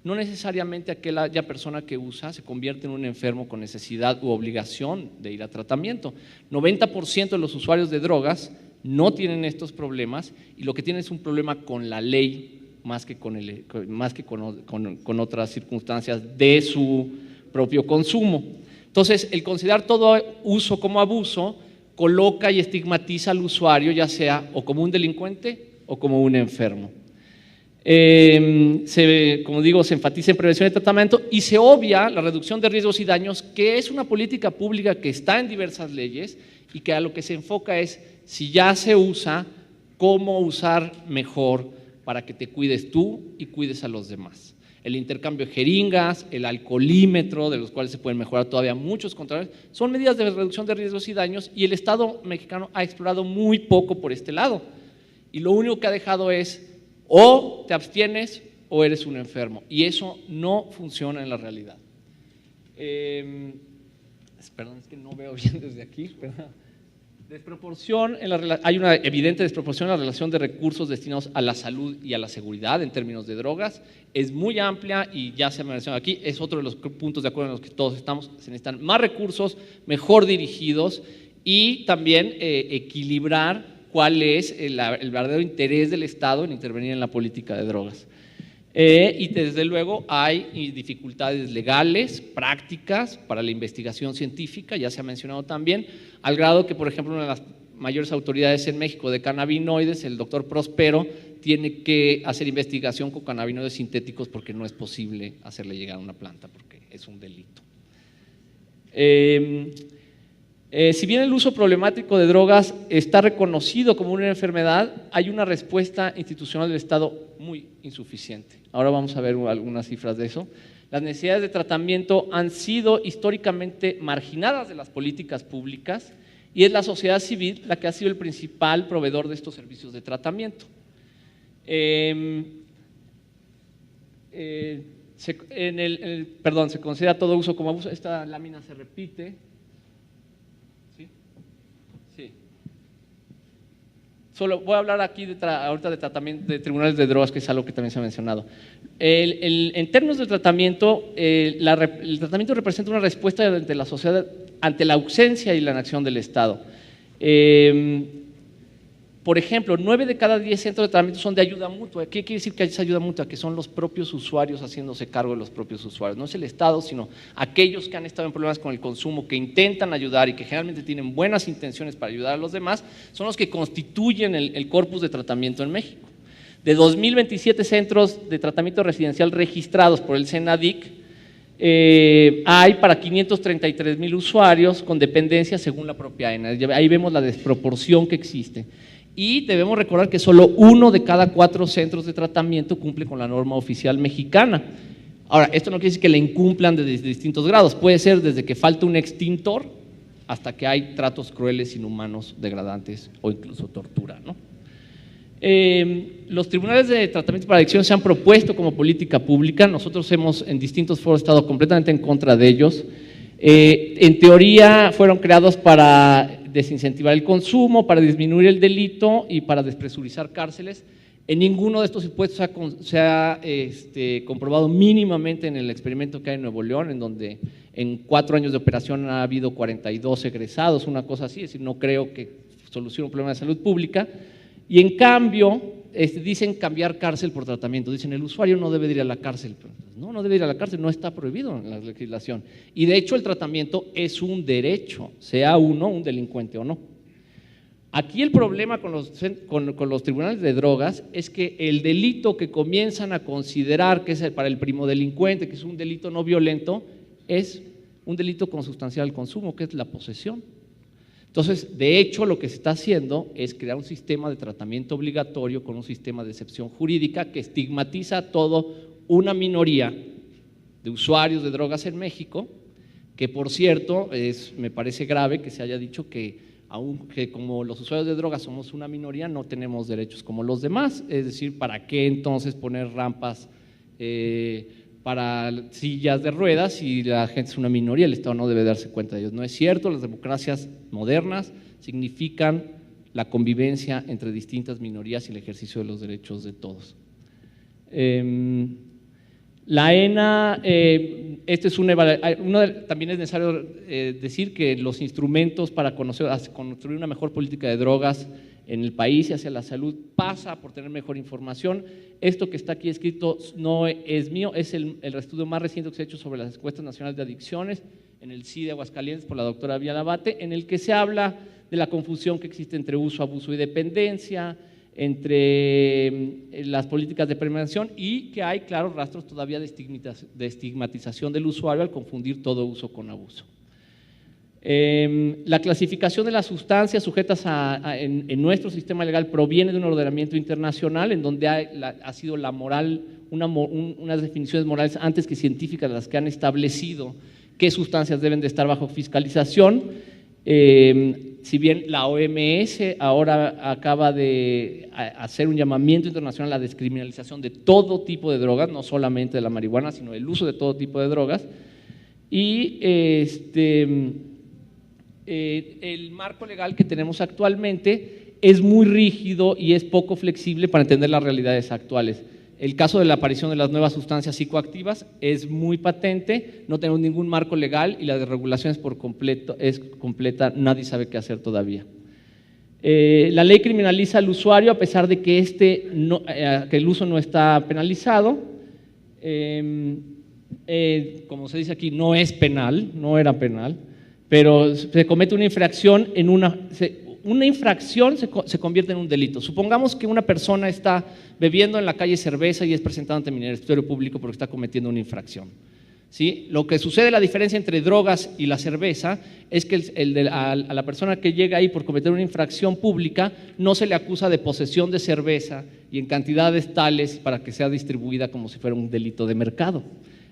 no necesariamente aquella persona que usa se convierte en un enfermo con necesidad u obligación de ir a tratamiento. 90% de los usuarios de drogas no tienen estos problemas y lo que tienen es un problema con la ley más que con otras circunstancias de su propio consumo. Entonces, el considerar todo uso como abuso coloca y estigmatiza al usuario, ya sea o como un delincuente o como un enfermo. Como digo, se enfatiza en prevención y tratamiento y se obvia la reducción de riesgos y daños, que es una política pública que está en diversas leyes y que a lo que se enfoca es, si ya se usa, cómo usar mejor para que te cuides tú y cuides a los demás. El intercambio de jeringas, el alcoholímetro, de los cuales se pueden mejorar todavía muchos controles, son medidas de reducción de riesgos y daños y el Estado mexicano ha explorado muy poco por este lado. Y lo único que ha dejado es o te abstienes o eres un enfermo, y eso no funciona en la realidad. Perdón, es que no veo bien desde aquí. Desproporción hay una evidente desproporción en la relación de recursos destinados a la salud y a la seguridad en términos de drogas. Es muy amplia y ya se ha mencionado aquí, es otro de los puntos de acuerdo en los que todos estamos. Se necesitan más recursos, mejor dirigidos y también equilibrar cuál es el verdadero interés del Estado en intervenir en la política de drogas. Y desde luego hay dificultades legales, prácticas para la investigación científica, ya se ha mencionado también, al grado que, por ejemplo, una de las mayores autoridades en México de cannabinoides, el doctor Prospero, tiene que hacer investigación con cannabinoides sintéticos porque no es posible hacerle llegar a una planta, porque es un delito. Si bien el uso problemático de drogas está reconocido como una enfermedad, hay una respuesta institucional del Estado muy insuficiente. Ahora vamos a ver algunas cifras de eso. Las necesidades de tratamiento han sido históricamente marginadas de las políticas públicas y es la sociedad civil la que ha sido el principal proveedor de estos servicios de tratamiento. Se considera todo uso como abuso. Esta lámina se repite. Solo voy a hablar aquí ahorita de tratamiento de tribunales de drogas, que es algo que también se ha mencionado. En términos de tratamiento, el tratamiento representa una respuesta de la sociedad ante la ausencia y la inacción del Estado. Por ejemplo, 9 de cada 10 centros de tratamiento son de ayuda mutua. ¿Qué quiere decir que es ayuda mutua? Que son los propios usuarios haciéndose cargo de los propios usuarios. No es el Estado, sino aquellos que han estado en problemas con el consumo, que intentan ayudar y que generalmente tienen buenas intenciones para ayudar a los demás, son los que constituyen el corpus de tratamiento en México. De 2027 centros de tratamiento residencial registrados por el CENADIC, hay para 533,000 usuarios con dependencia según la propia ENA. Ahí vemos la desproporción que existe. Y debemos recordar que solo 1 de cada 4 centros de tratamiento cumple con la norma oficial mexicana. Ahora, esto no quiere decir que la incumplan desde distintos grados, puede ser desde que falta un extintor hasta que hay tratos crueles, inhumanos, degradantes o incluso tortura, ¿no? Los tribunales de tratamiento para adicción se han propuesto como política pública, nosotros hemos en distintos foros estado completamente en contra de ellos. En teoría fueron creados para desincentivar el consumo, para disminuir el delito y para despresurizar cárceles. En ninguno de estos supuestos se ha comprobado mínimamente en el experimento que hay en Nuevo León, en donde en 4 años de operación ha habido 42 egresados, una cosa así, es decir, no creo que solucione un problema de salud pública. Y en cambio, dicen cambiar cárcel por tratamiento, dicen el usuario no debe ir a la cárcel. No debe ir a la cárcel, no está prohibido en la legislación. Y de hecho el tratamiento es un derecho, sea uno un delincuente o no. Aquí el problema con los tribunales de drogas es que el delito que comienzan a considerar que es para el primodelincuente, que es un delito no violento, es un delito consustancial al consumo, que es la posesión. Entonces, de hecho, lo que se está haciendo es crear un sistema de tratamiento obligatorio con un sistema de excepción jurídica que estigmatiza a toda una minoría de usuarios de drogas en México, que por cierto, me parece grave que se haya dicho que aunque como los usuarios de drogas somos una minoría, no tenemos derechos como los demás, es decir, ¿para qué entonces poner rampas para sillas de ruedas si la gente es una minoría? El Estado no debe darse cuenta de ellos. No es cierto, las democracias modernas significan la convivencia entre distintas minorías y el ejercicio de los derechos de todos. La ENA, también es necesario decir que los instrumentos para construir una mejor política de drogas en el país y hacia la salud pasa por tener mejor información. Esto que está aquí escrito no es mío, es el estudio más reciente que se ha hecho sobre las encuestas nacionales de adicciones en el CIE de Aguascalientes por la doctora Villalabate, en el que se habla de la confusión que existe entre uso, abuso y dependencia, entre las políticas de prevención y que hay claros rastros todavía de estigmatización del usuario al confundir todo uso con abuso. La clasificación de las sustancias sujetas en nuestro sistema legal proviene de un ordenamiento internacional en donde ha sido la moral, unas definiciones morales antes que científicas las que han establecido qué sustancias deben de estar bajo fiscalización. Si bien la OMS ahora acaba de hacer un llamamiento internacional a la descriminalización de todo tipo de drogas, no solamente de la marihuana, sino el uso de todo tipo de drogas, y el marco legal que tenemos actualmente es muy rígido y es poco flexible para entender las realidades actuales. El caso de la aparición de las nuevas sustancias psicoactivas es muy patente, no tenemos ningún marco legal y la desregulación es completa, nadie sabe qué hacer todavía. La ley criminaliza al usuario a pesar de que, que el uso no está penalizado. Como se dice aquí, no es penal, no era penal, pero se comete una infracción en una infracción se convierte en un delito. Supongamos que una persona está bebiendo en la calle cerveza y es presentado ante el Ministerio Público porque está cometiendo una infracción. ¿Sí? Lo que sucede, la diferencia entre drogas y la cerveza, es que a la persona que llega ahí por cometer una infracción pública no se le acusa de posesión de cerveza y en cantidades tales para que sea distribuida como si fuera un delito de mercado.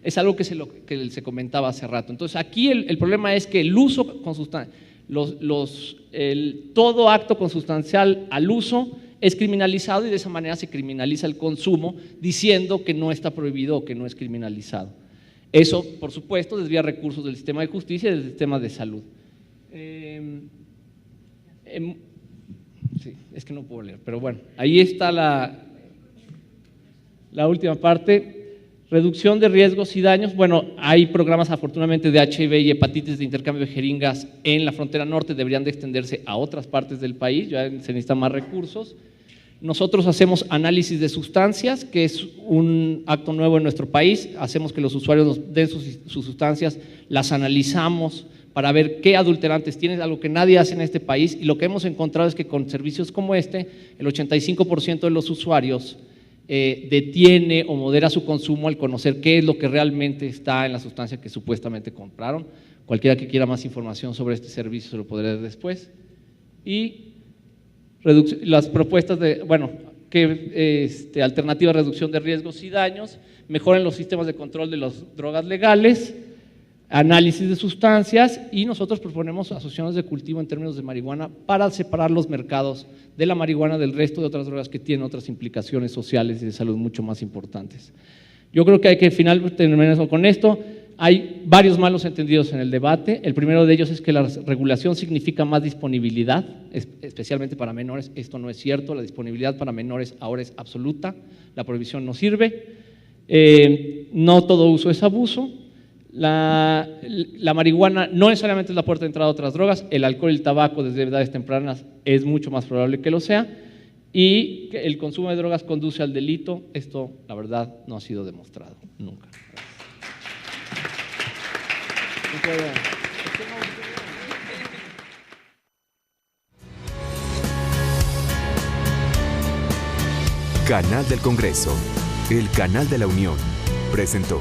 Es algo que se comentaba hace rato. Entonces aquí el problema es que el uso consustancial, todo acto consustancial al uso es criminalizado y de esa manera se criminaliza el consumo diciendo que no está prohibido o que no es criminalizado. Eso, por supuesto, desvía recursos del sistema de justicia y del sistema de salud. Sí, es que no puedo leer, pero bueno, ahí está la última parte. Reducción de riesgos y daños. Bueno, hay programas afortunadamente de HIV y hepatitis de intercambio de jeringas en la frontera norte, deberían de extenderse a otras partes del país, ya se necesitan más recursos. Nosotros hacemos análisis de sustancias, que es un acto nuevo en nuestro país, hacemos que los usuarios nos den sus sustancias, las analizamos para ver qué adulterantes tienen, algo que nadie hace en este país, y lo que hemos encontrado es que con servicios como este, el 85% de los usuarios detiene o modera su consumo al conocer qué es lo que realmente está en la sustancia que supuestamente compraron. Cualquiera que quiera más información sobre este servicio se lo podré dar después. Y las propuestas de, alternativa a reducción de riesgos y daños, mejoran los sistemas de control de las drogas legales, análisis de sustancias, y nosotros proponemos asociaciones de cultivo en términos de marihuana para separar los mercados de la marihuana del resto de otras drogas que tienen otras implicaciones sociales y de salud mucho más importantes. Yo creo que hay que finalmente terminar con esto. Hay varios malos entendidos en el debate. El primero de ellos es que la regulación significa más disponibilidad, especialmente para menores. Esto no es cierto, la disponibilidad para menores ahora es absoluta, la prohibición no sirve. No todo uso es abuso. La marihuana no necesariamente es la puerta de entrada a otras drogas, el alcohol y el tabaco desde edades tempranas es mucho más probable que lo sea, y que el consumo de drogas conduce al delito. Esto, la verdad, no ha sido demostrado nunca. Canal del Congreso, el canal de la Unión, presentó.